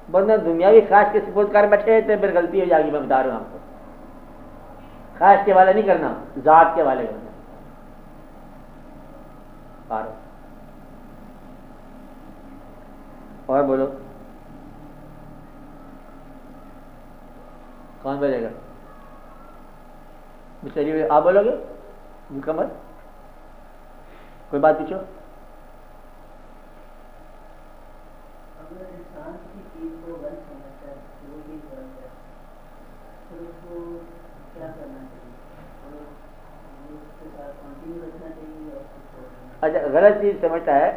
ورنہ دنیاوی خواہش کے سپرد کر بیٹھے تو پھر غلطی ہو جائے گی. میں بتا رہا ہوں آپ کو، خواہش کے والے نہیں کرنا، ذات کے والے کرنا. اور بولو کون بولے گا؟ چلیے آپ بولو گے مکمل؟ کوئی بات پوچھو. اگر انسان کی چیز کو غلط سمجھتا ہے وہ بھی غلط ہے تو اس کو کیا کرنا چاہیے؟ اور اس کے ساتھ کنٹینیو رکھنا چاہیے اور کچھ چھوڑ دینا؟ اچھا غلط چیز سمجھتا ہے.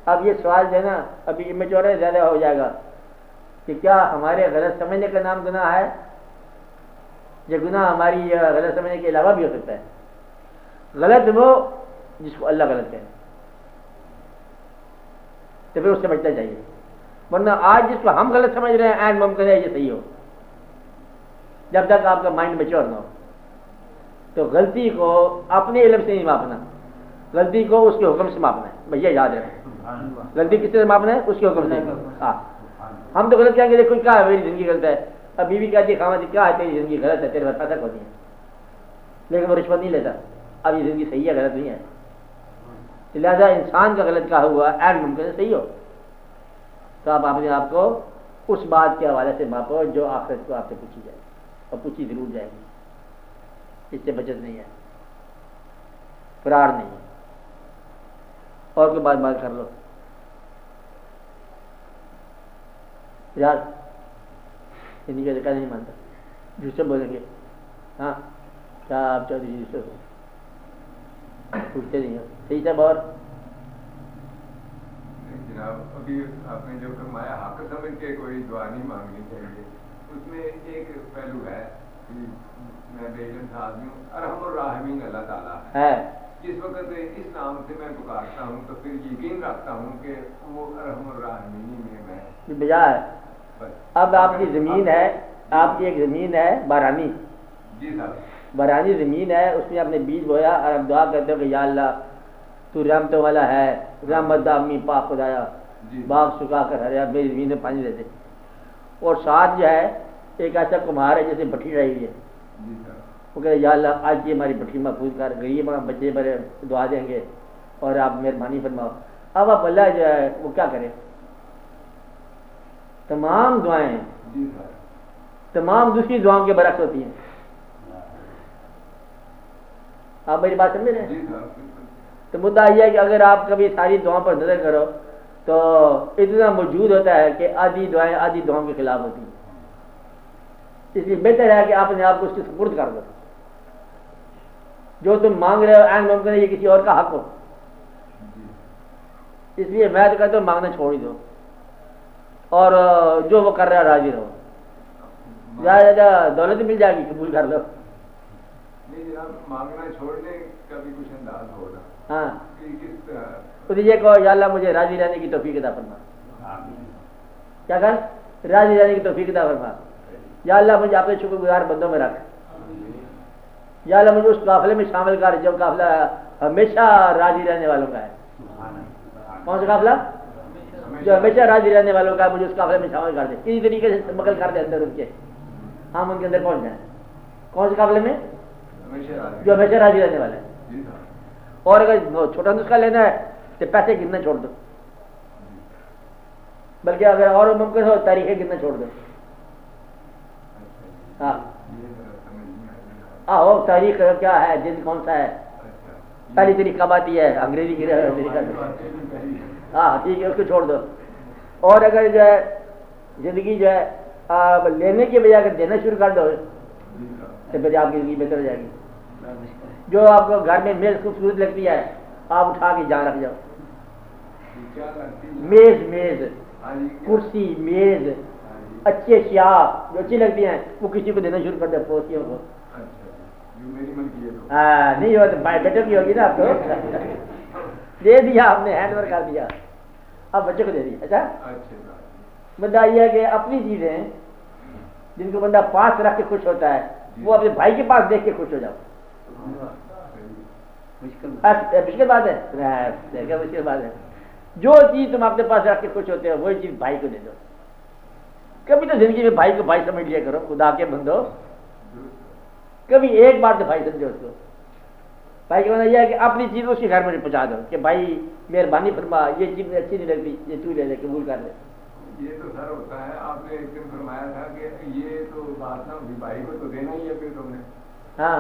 اب یہ سوال جو ہے نا ابھی امیچور زیادہ ہو جائے گا کہ کیا ہمارے غلط سمجھنے کا نام گناہ ہے؟ یہ گناہ ہماری غلط سمجھنے کے علاوہ بھی ہو سکتا ہے. غلط وہ جس کو اللہ غلط کہے. تو پھر اس سے بچنا چاہیے. ورنہ آج جس کو ہم غلط سمجھ رہے ہیں عین ممکن ہے یہ صحیح ہو. جب تک آپ کا مائنڈ میچور نہ ہو تو غلطی کو اپنے علم سے نہیں ماپنا, غلطی کو اس کے حکم سے ماپنا ہے. بھیا یاد رکھیں, غلطی کس سے ماپنا ہے؟ اس کے حکم سے. ہاں ہم تو غلط کہیں گے دیکھو کیا ہے میری زندگی غلط ہے, اب بیوی کہتی ہے خامد کیا ہے تیری زندگی غلط ہے, تیرے پاس پیسہ کھوتی ہے, لیکن وہ رشوت نہیں لیتا. اب یہ زندگی صحیح ہے غلط نہیں ہے. لہٰذا انسان کا غلط کہا ہوا عین ممکن ہے صحیح ہو. تو آپ اپنے آپ کو اس بات کے حوالے سے ماپو جو آخرت کو آپ سے پوچھی جائے گی, اور پوچھی ضرور جائے گی. اس سے بچت نہیں ہے, فرار نہیں ہے. اور کوئی بات کر لو یار, ہندی کا ذکر نہیں مانتا, جسے بولیں گے ہاں کیا آپ چودھری جی سے پوچھتے نہیں ہو. صحیح صاحب. اور جناب ابھی آپ نے جو فرمایا حق سمجھ کے کوئی دعا نہیں مانگنی چاہیے, اس میں ایک پہلو ہے کہ میں بے علم تھا آدمی ہوں, ارحم الراحمین اللہ تعالیٰ ہے. جس وقت اس نام سے میں پکارتا ہوں تو پھر یقین رکھتا ہوں کہ وہ ارحم الراحمین میں بجا ہے. اب آپ کی زمین ہے, آپ کی ایک زمین ہے بارانی. جی صاحب, بارانی زمین ہے, اس میں آپ نے بیج بویا اور آپ دعا کرتے ہو کہ یا اللہ تو رحمتوں والا ہے, رحمت دامی پاک خدایا, باغ سکھا کر ہریا, میری زمین میں پانی دے دے. اور ساتھ جو ہے ایک ایسا کمہار ہے جیسے بٹھی رہی ہوئی ہے, وہ کہتے یا اللہ آج یہ ہماری بٹھی محفوظ کر, غریب بچے بڑے دعا دیں گے اور آپ مہربانی فرماؤ. اب آپ اللہ جو ہے وہ کیا کرے, تمام دعائیں تمام دوسری دعاؤں کے برعکس ہوتی ہیں. آپ میری بات سمجھ رہے ہیں؟ تو مدعا یہ ہے کہ اگر آپ کبھی ساری دعاؤں پر نظر کرو تو اتنا موجود ہوتا ہے کہ آدھی دعائیں آدھی دعاؤں کے خلاف ہوتی ہیں. اس لیے بہتر ہے کہ آپ اپنے آپ کو اس کے سپرد کر دو. جو تم مانگ رہے ہو عین ممکن ہے یہ کسی اور کا حق ہو. اس لیے میں تو کہتا ہوں مانگنا چھوڑ ہی دو, اور جو وہ کر رہا ہے راضی رہو. زیادہ زیادہ دولت مل جائے گی قبول کر لو. نہیں جناب, مانگنا چھوڑنے کا بھی کچھ انداز ہوگا. ہاں, کس طرح تو یہ کہو یا اللہ مجھے راضی رہنے کی توفیق عطا فرما. کیا کر, راضی رہنے کی توفیق عطا فرما. یا اللہ مجھے اپنے شکر گزار بندوں میں رکھ. یا اللہ مجھے اس قافلے میں شامل کر جو قافلہ ہمیشہ راضی رہنے والوں کا ہے. کون سا قافلہ؟ جو ہمیشہ راضی رہنے والوں کا ہے, مجھے اس قافلے میں شامل کر دے. کسی طریقے سے مقل کر دے اندر ان کے, ہم ان کے اندر پہنچ جائیں. کون سے قافلے میں؟ جو ہمیشہ راضی رہنے والا ہے. اور اگر چھوٹا نسخہ لینا ہے تو پیسے گننا چھوڑ دو, بلکہ اگر اور ممکن ہو تاریخیں گننا چھوڑ دو. ہاں آہو, تاریخ کیا ہے, دن کون سا ہے, پہلی تاریخ کب آتی ہے, انگریزی کی ہاں ٹھیک ہے, اس کو چھوڑ دو. اور اگر جو ہے زندگی جو ہے لینے کی بجائے اگر دینا شروع کر دو تو پھر آپ کی زندگی بہتر ہو جائے گی. جو آپ کو گھر میں میز خوبصورت لگتی ہے آپ اٹھا کے جان رکھ جاؤ. میز کرسی میز اچھی اشیاء جو اچھی لگتی ہیں وہ کسی کو دینا شروع کر دے, پڑوسیوں کو. ہاں نہیں ہو تو بیٹر کی ہوگی نا, آپ کو دے دیا آپ نے, ہینڈ اوور کر دیا, اب بچے کو دے دیا. اچھا بندہ یہ ہے کہ اپنی چیزیں جن کو بندہ پاس رکھ کے خوش ہوتا ہے وہ اپنے بھائی کے پاس دیکھ کے خوش ہو جاؤ. مشکل بات ہے, مشکل بات ہے. جو چیز تم اپنے پاس رکھ کے خوش ہوتے ہو وہی چیز بھائی کو دے دو. کبھی تو زندگی میں بھائی کو بھائی سمجھ لیا کرو, خدا کے بندو, کبھی ایک بار تو بھائی سمجھو اس کو. بھائی کا مطلب یہ ہے کہ اپنی چیز اس کے گھر میں پہنچا دو کہ بھائی مہربانی فرما, یہ چیز اچھی نہیں لگتی, یہ تو لے لے, قبول کر لے. یہ تو سر ہوتا ہے, آپ نے ایک دن فرمایا تھا کہ یہ تو بات نہ ہوئی, بھائی کو تو دینا ہی ہے, پھر تم نے ہاں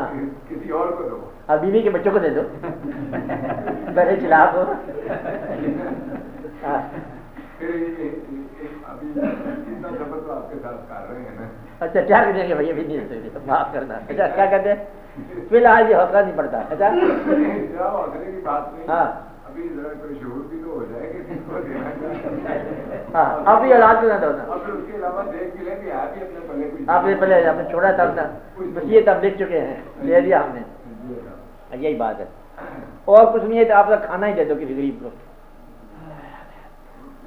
کسی اور کو دو. اب بیوی کے بچوں کو دے دو, بڑے چلاک ہو. پھر ابھی اتنا سفر تو آپ کے ساتھ کر رہے ہیں نا. اچھا کیا کریں گے بھائی, ابھی نہیں دے سکتے, معاف کرنا. اچھا کیا کہتے ہیں, فی الحال یہ حوصلہ نہیں پڑتا. اچھا حوصلے کی بات نہیں, ہاں ابھی ذرا کوئی شعور بھی تو ہو جائے کہ کس کو دینا چاہیے. ہاں اب یہ اولاد کو نہ دو نا, اور پھر اس کے علاوہ دیکھ بھی لیں کہ آپ بھی اپنے پلے کچھ, آپ نے پہلے آپ نے چھوڑا تھا اپنا, بس یہ تب لکھ چکے ہیں, لے دیا ہم نے. یہی بات ہے, اور کچھ نہیں ہے تو آپ کا کھانا ہی دے دو کسی غریب کو.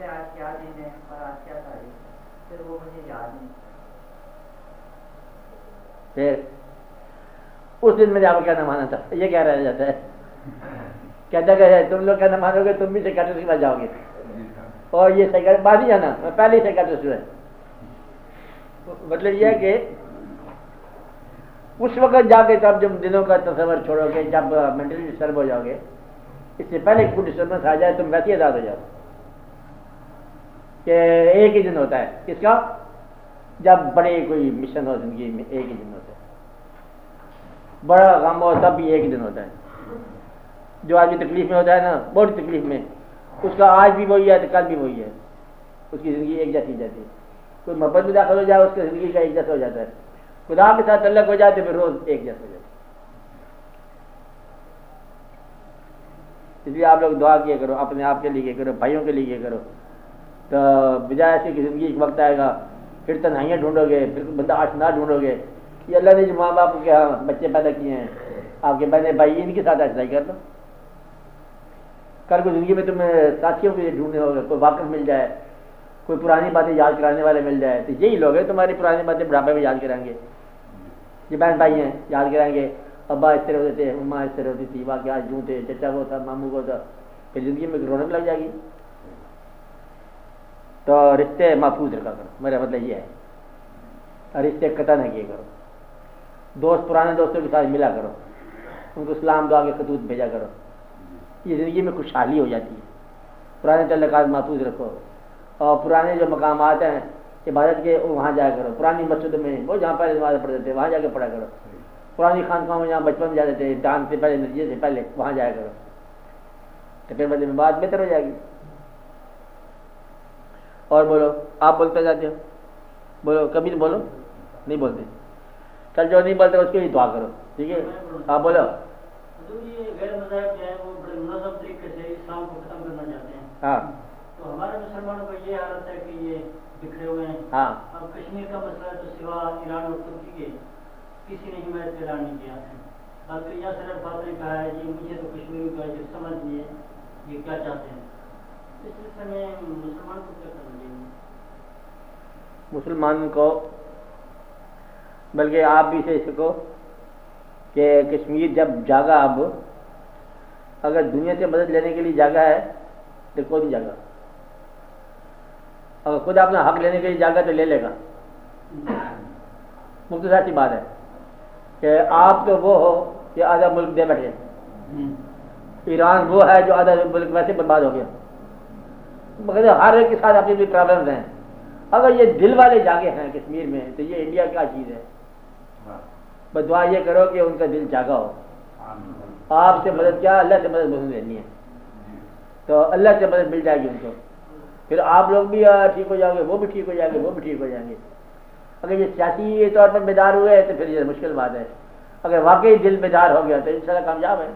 پوچھتے ہیں آج کیا دن ہے اور آج کیا تاریخ ہے، پھر وہ مجھے یاد نہیں. پھر اس دن میں آپ کیا نہ مانا تھا، یہ کیا رہ جاتا ہے، کہتا کہ تم لوگ کیا نہ مانو گے، تم بھی سیکرٹری کے پاس جاؤ گے، اور یہ سیکرٹری بات نہیں جانا، میں پہلے ہی سیکرٹری ہے. مطلب یہ ہے کہ اس وقت جا کے تب جب دنوں کا تصور چھوڑو گے، جب مینٹلی ڈسٹرب ہو جاؤ گے، اس سے پہلے کوئی ڈسٹربنس آ جائے تم ویسے آزاد ہو جاؤ کہ ایک ہی دن ہوتا ہے. کس کا؟ جب بڑے کوئی مشن ہو زندگی میں ایک ہی دن ہوتا ہے، بڑا غم ہو تب بھی ایک ہی دن ہوتا ہے. جو آدمی تکلیف میں ہوتا ہے نا، بہت تکلیف میں، اس کا آج بھی وہی ہے تو کل بھی وہی ہے، اس کی زندگی ایک جیسی جاتی ہے. کوئی محبت میں داخل ہو جائے اس کی زندگی کا ایک جیسا ہو جاتا ہے، خدا کے ساتھ تعلق ہو جائے تو پھر روز ایک جیسا ہو جاتا ہے. اس لیے آپ لوگ دعا کیا کرو، اپنے آپ کے لیے کیا کرو، بھائیوں کے لیے کیا کرو. تو بجائے ایسے کہ زندگی ایک وقت آئے گا پھر تنہائیاں ڈھونڈو گے، پھر بندہ آشنا ڈھونڈو گے. یہ اللہ نے جو ماں باپ کے ہاں بچے پیدا کیے ہیں، آپ کے بہن بھائی، ان کے ساتھ آشنائی کر لو. کل کو زندگی میں تمہیں ساتھیوں کے لیے ڈھونڈنے ہوگا، کوئی واقف مل جائے، کوئی پرانی باتیں یاد کرانے والے مل جائے، تو یہی لوگ ہیں تمہاری پرانی باتیں بڑھاپے میں یاد کریں گے. یہ بہن بھائی ہیں، یاد کریں گے ابا اس طرح ہوتے تھے، اماں اس طرح ہوتی تھی، واقعہ آج یوں تھے، چچا وہ تھا، ماموں کو تھا. پھر زندگی میں رونق لگ جائے گی. تو رشتے محفوظ رکھا کرو، میرا مطلب یہ ہے، رشتے قطع نہ کیے کرو. دوست پرانے دوستوں کے ساتھ ملا کرو، ان کو سلام دعا کے خطوط بھیجا کرو. یہ زندگی میں خوشحالی ہو جاتی ہے. پرانے تعلقات محفوظ رکھو، اور پرانے جو مقامات ہیں عبادت کے وہاں جایا کرو. پرانی مسجد میں وہ جہاں پہلے نماز پڑھتے تھے وہاں جا کے پڑھا کرو. پرانی خانقاہوں میں جہاں بچپن میں جاتے تھے امتحان سے پہلے، نتیجے سے پہلے، وہاں جایا کرو. تو پھر بدلے میں بات بہتر ہو جائے گی. اور بولو، آپ بولتے جاتے ہو، بولو، کبھی بولو، نہیں بولتے. کل جو نہیں بولتے اس کے لیے دعا کرو، ٹھیک ہے؟ آپ بولو. یہ غیر مذاہب جو ہے وہ بڑے منظم طریقے سے اسلام کو ختم کرنا چاہتے ہیں. ہاں تو ہمارے مسلمانوں کا یہ حالت ہے کہ یہ بکھرے ہوئے ہیں. ہاں اب کشمیر کا مسئلہ تو سوا ایران اور ترکی کے کسی نے حمایت کا اعلان نہیں کیا ہے. بلکہ یاسر عرفات نے کہا ہے جی مجھے تو کشمیر کا جو سمجھ نہیں ہے یہ کیا چاہتے ہیں. اس سلسلے میں مسلمان کو کیا کرنا چاہیے؟ مسلمان کو، بلکہ آپ بھی سے سکو کہ کشمیر جب جاگا، اب اگر دنیا سے مدد لینے کے لیے جاگا ہے تو کوئی نہیں جاگا. اگر خود اپنا حق لینے کے لیے جاگا تو لے لے گا. مختصر سی بات ہے کہ آپ تو وہ ہو کہ آدھا ملک دے بیٹھے. ایران وہ ہے جو آدھا ملک ویسے برباد ہو گیا. مگر ہر ایک کے ساتھ اپنی بھی پرابلمز ہیں. اگر یہ دل والے جاگے ہیں کشمیر میں تو یہ انڈیا کیا چیز ہے. بس دعا یہ کرو کہ ان کا دل جاگا ہو. آپ سے مدد کیا، اللہ سے مدد مسلم لینی ہے، تو اللہ سے مدد مل جائے گی ان کو. پھر آپ لوگ بھی ٹھیک ہو جاؤ گے، وہ بھی ٹھیک ہو جائیں گے، وہ بھی ٹھیک ہو جائیں گے. اگر یہ سیاسی طور پر بیدار ہوئے تو پھر یہ مشکل بات ہے. اگر واقعی دل بیدار ہو گیا تو انشاءاللہ کامیاب ہے.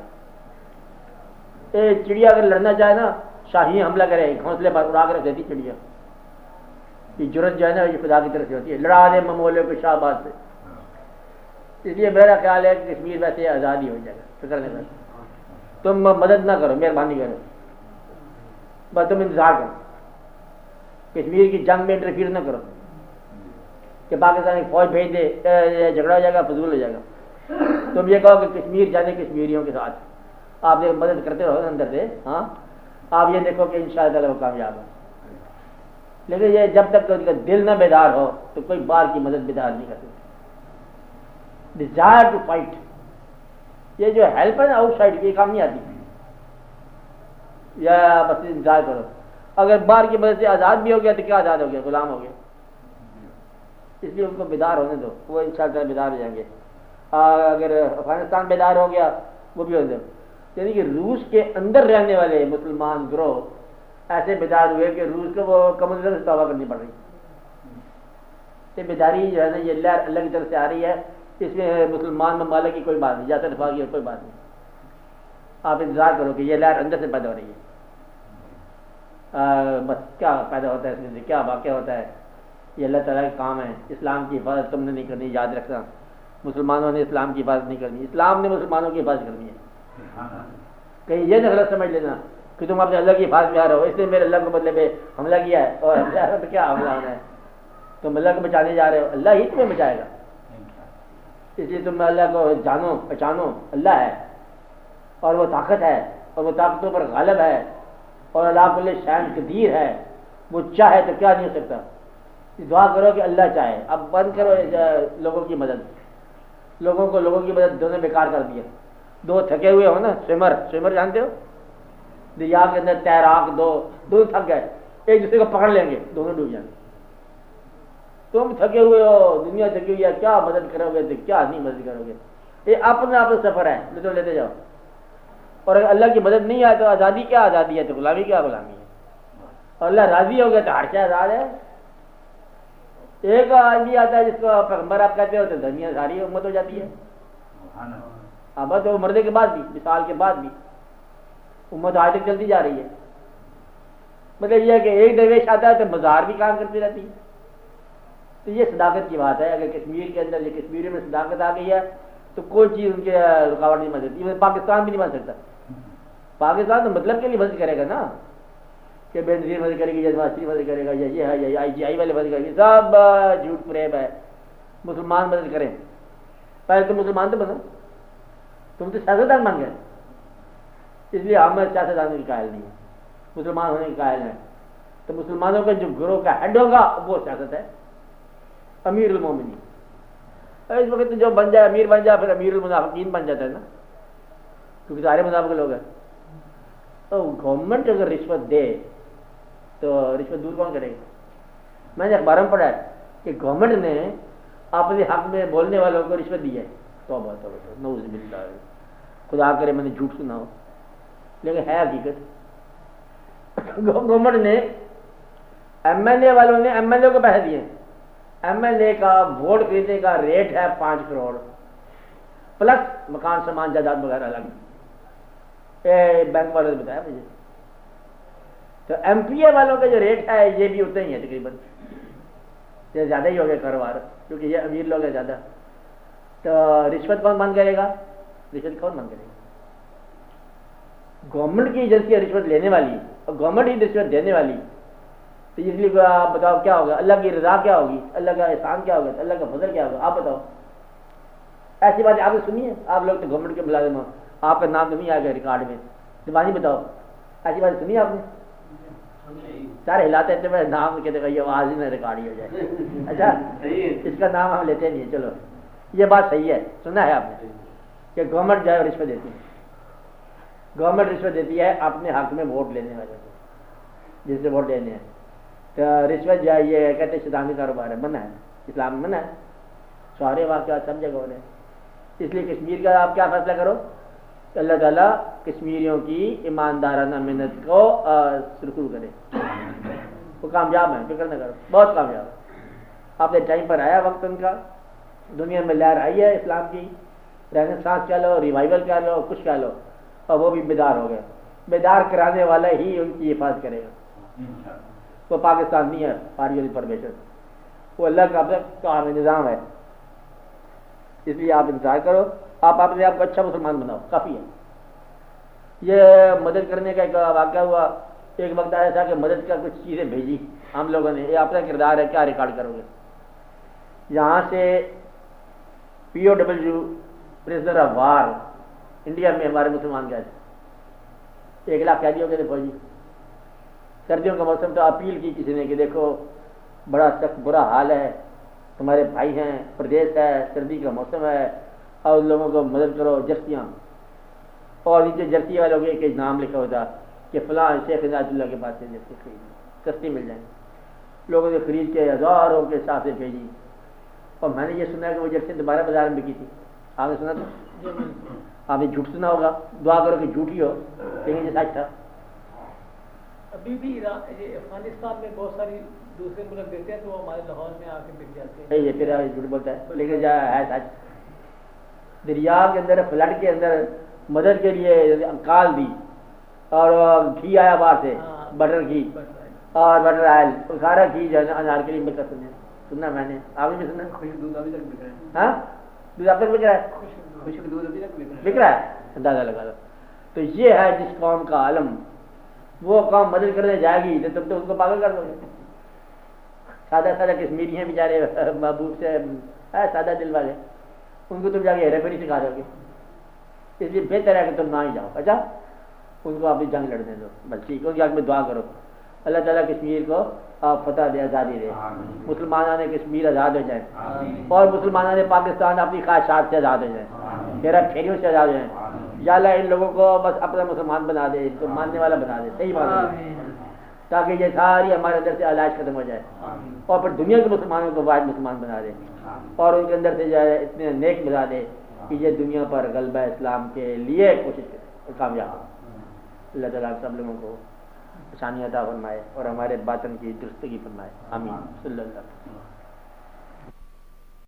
چڑیا اگر لڑنا چاہے نا، شاہی حملہ کرے، گھونسلے پر اڑا کر رکھ دیتی چڑیا. یہ جرت جو ہے نا یہ خدا کی طرف سے ہوتی ہے، لڑا دے ممولے کو شاہباز سے. اس لیے میرا خیال ہے کہ کشمیر ویسے آزادی ہو جائے گا. فکر نہیں کرو، تم مدد نہ کرو، مہربانی کرو، بس تم انتظار کرو. کشمیر کی جنگ میں انٹرفیئر نہ کرو کہ پاکستان کی فوج بھیج دے، جھگڑا ہو جائے گا، فضول ہو جائے گا. تم یہ کہو کہ کشمیر جانے کشمیریوں کے ساتھ آپ یہ مدد کرتے رہو اندر سے. ہاں آپ یہ دیکھو کہ انشاءاللہ وہ کامیاب ہے. لیکن یہ جب تک ان کا دل نہ بیدار ہو تو کوئی بار کی مدد بیدار نہیں کر سکتی. ڈیزائر ٹو فائٹ، یہ جو ہیلپ ہے نا آؤٹ سائڈ کی، یہ کام نہیں آتی. یا بس انتظار کرو. اگر بار کی مدد سے آزاد بھی ہو گیا تو کیا آزاد ہو گیا، غلام ہو گیا. اس لیے ان کو بیدار ہونے دو، وہ انشاءاللہ بیدار ہو جائیں گے. اگر افغانستان بیدار ہو گیا وہ بھی ہو جائے. یعنی کہ روس کے اندر رہنے والے مسلمان گروہ ایسے بیدار ہوئے کہ روس کو وہ کمیونزم سے توبہ کرنی پڑ رہی. یہ بیداری جو ہے نا یہ لہر اللہ کی طرف سے آ رہی ہے. اس میں مسلمان ممالک کی کوئی بات نہیں، جیسے اتفاق کی کوئی بات نہیں. آپ انتظار کرو کہ یہ لہر اندر سے پیدا ہو رہی ہے. بس کیا پیدا ہوتا ہے اس میں سے، کیا واقعہ ہوتا ہے، یہ اللہ تعالیٰ کا کام ہے. اسلام کی حفاظت تم نے نہیں کرنی، یاد رکھنا. مسلمانوں نے اسلام کی حفاظت نہیں کرنی، اسلام نے مسلمانوں کی حفاظت کرنی ہے. کہیں یہ نہ غلط سمجھ لینا کہ تم اپنے اللہ کی حفاظت میں آ رہے ہو، اس نے میرے اللہ کو بدلے میں حملہ کیا ہے اور تو کیا حملہ ہونا ہے، تم اللہ کو بچانے جا رہے ہو، اللہ ہی تمہیں بچائے گا، اس لیے تم اللہ کو جانو پہچانو، اللہ ہے اور وہ طاقت ہے اور وہ طاقتوں پر غالب ہے اور اللہ کل شان قدیر ہے، وہ چاہے تو کیا نہیں ہو سکتا، دعا کرو کہ اللہ چاہے۔ اب بند کرو لوگوں کی مدد، لوگوں کی مدد دونوں بیکار کر دیا، دو تھکے ہوئے ہو نا، سوئمر جانتے ہو، دریا کے اندر تیراک دونوں تھک گئے، ایک دوسرے کو پکڑ لیں گے، دونوں ڈوب جائیں گے، تم تھکے ہوئے ہو، دنیا تھکی ہوئی ہے، کیا مدد کرو گے تو کیا نہیں مدد کرو گے، یہ اپنا سفر ہے، لیتے جاؤ، اور اگر اللہ کی مدد نہیں آئے تو آزادی کیا آزادی ہے، تو غلامی کیا غلامی ہے، اور اللہ راضی ہو گیا تو ہر شے آزاد ہے۔ ایک آدمی آتا ہے جس کو پیغمبر آپ کہتے ہو تو دنیا ساری امت ہو جاتی ہے، اب تو مرنے کے بعد بھی، مثال کے بعد بھی امت آج تک چلتی جا رہی ہے، مطلب یہ ہے کہ ایک درویش آتا ہے تو مزار بھی کام کرتی رہتی ہے، تو یہ صداقت کی بات ہے، اگر کشمیر کے اندر یہ کشمیری میں صداقت آ گئی ہے تو کوئی چیز ان کے رکاوٹ نہیں بن سکتی، پاکستان بھی نہیں بن سکتا، پاکستان تو مطلب کے لیے مدد کرے گا نا، کہ بے نظیر مدد کرے گی، یا ماسٹری مدد کرے گا، یا یہ ہے، یا IGI والے مدد کرے گی، سب جھوٹ فریب ہے، مسلمان مدد کریں، پہلے تم مسلمان تو بنو، تم تو سیاستدان بن گئے، اس لیے ہم سیاستدان کے قائل نہیں ہیں، مسلمان ہونے کے قائل ہیں، تو مسلمانوں کے جو گروہ کا ہیڈ ہوگا وہ سیاست ہے، امیر المومنین، اس وقت جو بن جائے امیر بن جائے، پھر امیر المنافقین بن جاتا ہے نا، کیونکہ سارے منافق لوگ ہیں، تو گورنمنٹ اگر رشوت دے تو رشوت دور کون کرے گا؟ میں نے اخبار میں پڑھا ہے کہ گورنمنٹ نے اپنے حق میں بولنے والوں کو رشوت دی ہے، توبہ توبہ نعوذ باللہ، خدا کرے میں نے جھوٹ سنا ہو، لیکن ہے حقیقت، گورنمنٹ نے MLA والوں نے MLA کو پیسے دیے، MLA کا ووٹ خریدنے کا ریٹ ہے 5 کروڑ پلس مکان سامان جائیداد وغیرہ الگ، بینک والوں نے بتایا مجھے، تو MPA والوں کا جو ریٹ ہے یہ بھی اتنا ہی ہے تقریباً، یہ زیادہ ہی ہو گیا کاروبار، کیونکہ یہ امیر لوگ ہیں زیادہ، تو رشوت کون بند کرے گا؟ رشوت کون بند کرے گا؟ گورنمنٹ کی ایجنسی رشوت لینے والی اور گورنمنٹ ہی رشوت دینے والی، تو اس لیے آپ بتاؤ کیا ہوگا، اللہ کی رضا کیا ہوگی، اللہ کا احسان کیا ہوگا، اللہ کا فضل کیا ہوگا، آپ بتاؤ، ایسی باتیں آپ نے سنی ہے؟ آپ لوگ تو گورنمنٹ کے ملازم ہو، آپ کا نام تو نہیں آ گیا ریکارڈ میں، زبانی بتاؤ، ایسی بات سنی آپ نے؟ سارے ہلاتے تھے، میرے نام کہتے ہیں یہ آواز ہی میں ریکارڈ ہی ہو جائے، اچھا اس کا نام ہم لیتے نہیں ہیں، چلو یہ بات صحیح ہے، سنا ہے آپ نے کہ گورنمنٹ جو ہے رشوت دیتی ہے، گورنمنٹ رشوت دیتی ہے اپنے حق میں ووٹ لینے والے کو، جس سے ووٹ لینے ہیں، تو رشوت جو ہے یہ کہتے ہیں شیطانی کاروبار ہے، منع ہے، اسلام میں منع ہے، سارے واقعات سب جگہ ہو رہے ہیں، اس لیے کشمیر کا آپ کیا فیصلہ کرو، اللہ تعالیٰ کشمیریوں کی ایماندارانہ محنت کو سرخرو کرے، وہ کامیاب ہیں، فکر نہ کرو، بہت کامیاب ہے، آپ نے ٹائم پر آیا وقت ان کا، دنیا میں لہر آئی ہے اسلام کی، رینیسانس کہہ لو، ریوائول کہہ لو، کچھ کہہ لو، اور وہ بھی بیدار ہو گئے، بیدار کرانے والا ہی ان کی حفاظت کرے گا، وہ پاکستان نہیں ہے پارٹی انفارمیشن، وہ اللہ کا کام نظام ہے، اس لیے آپ انتظار کرو، آپ اپنے آپ کو اچھا مسلمان بناؤ، کافی ہے۔ یہ مدد کرنے کا ایک واقعہ ہوا، ایک وقت آیا تھا کہ مدد کا کچھ چیزیں بھیجی ہم لوگوں نے، یہ اپنا کردار ہے، کیا ریکارڈ کرو گے، یہاں سے POW prisoner of war India میں ہمارے مسلمان گئے تھے، 1 لاکھ قیدی ہو گئے تھے فوجی، سردیوں کا موسم تو اپیل کی کسی نے کہ دیکھو بڑا سخت برا حال ہے، تمہارے بھائی ہیں، پردیش ہے، سردی کا موسم ہے، اور ان لوگوں کو مدد کرو، جرسیاں، اور نیچے جرسی والوں کے ایک نام لکھا ہوتا کہ فلاں شیخ عنایت اللہ کے پاس سے جرسی خرید سستی مل جائیں، لوگوں نے خرید کے ہزاروں کے ساتھ سے بھیجی، اور میں نے یہ سنا کہ وہ جرسی دوبارہ بازار میں بکی تھی، آپ نے سنا تھا؟ آپ نے جھوٹ سنا ہوگا، دعا کرو کہ جھوٹ ہی ہو، لیکن یہ سچ تھا۔ ابھی بھی افغانستان میں بہت ساری دوسرے ملک دیتے ہیں تو وہ ہمارے لاہور میں آ کے بک جاتے ہیں، یہ پھر جھوٹ بولتا ہے، لیکن ہے سچ۔ دریا کے اندر فلڈ کے اندر مدد کے لیے کال دی، اور گھی آیا باہر سے، بٹر گھی اور بٹر آئل، سارا گھی جو ہے نا انار کے لیے بکا، سننا میں نے، آپ نے بھی سنا؟ خشک دودھ ابھی تک بک رہا ہے، ہاں دودھ اب تک بک رہا ہے، خشک دودھ ابھی تک بک رہا ہے، اندازہ لگا لو۔ تو یہ ہے جس قوم کا علم وہ قوم مدد کرنے جائے گی تو تم تو ان کو پاگل کر دو گے. سادہ سادہ کشمیری ہیں بیچارے محبوب سے سادہ دل والے, ان کو تم جا کے ہیرا پھیری سکھا دو گے. اس لیے بہتر ہے کہ تم نہ ہی جاؤ. اچھا ان کو اپنی جنگ لڑنے دو بس, ٹھیک ہے. ان کے حق میں دعا کرو اللہ تعالیٰ کشمیر کو آپ فتح دے, آزادی دے, مسلمانوں نے کشمیر آزاد ہو جائیں اور مسلمانوں نے پاکستان اپنی خواہشات سے آزاد ہو جائیں, ہیرا پھیریوں سے آزاد ہو جائیں. یا اللہ ان لوگوں کو بس اپنا مسلمان بنا دے, ان کو ماننے والا بنا دے, صحیح بات ہے, تاکہ یہ ساری ہمارے اندر سے علاج ختم ہو جائے اور پھر دنیا کے مسلمانوں کو واحد مسلمان بنا دے اور ان کے اندر سے جو ہے اتنے نیک بنا دے کہ یہ دنیا پر غلبہ اسلام کے لیے کوشش کامیاب ہو. اللہ تعالیٰ سب لوگوں کو آسانی عطا فرمائے اور ہمارے باطن کی درستگی فرمائے. آمین. صلی اللہ علیہ وسلم.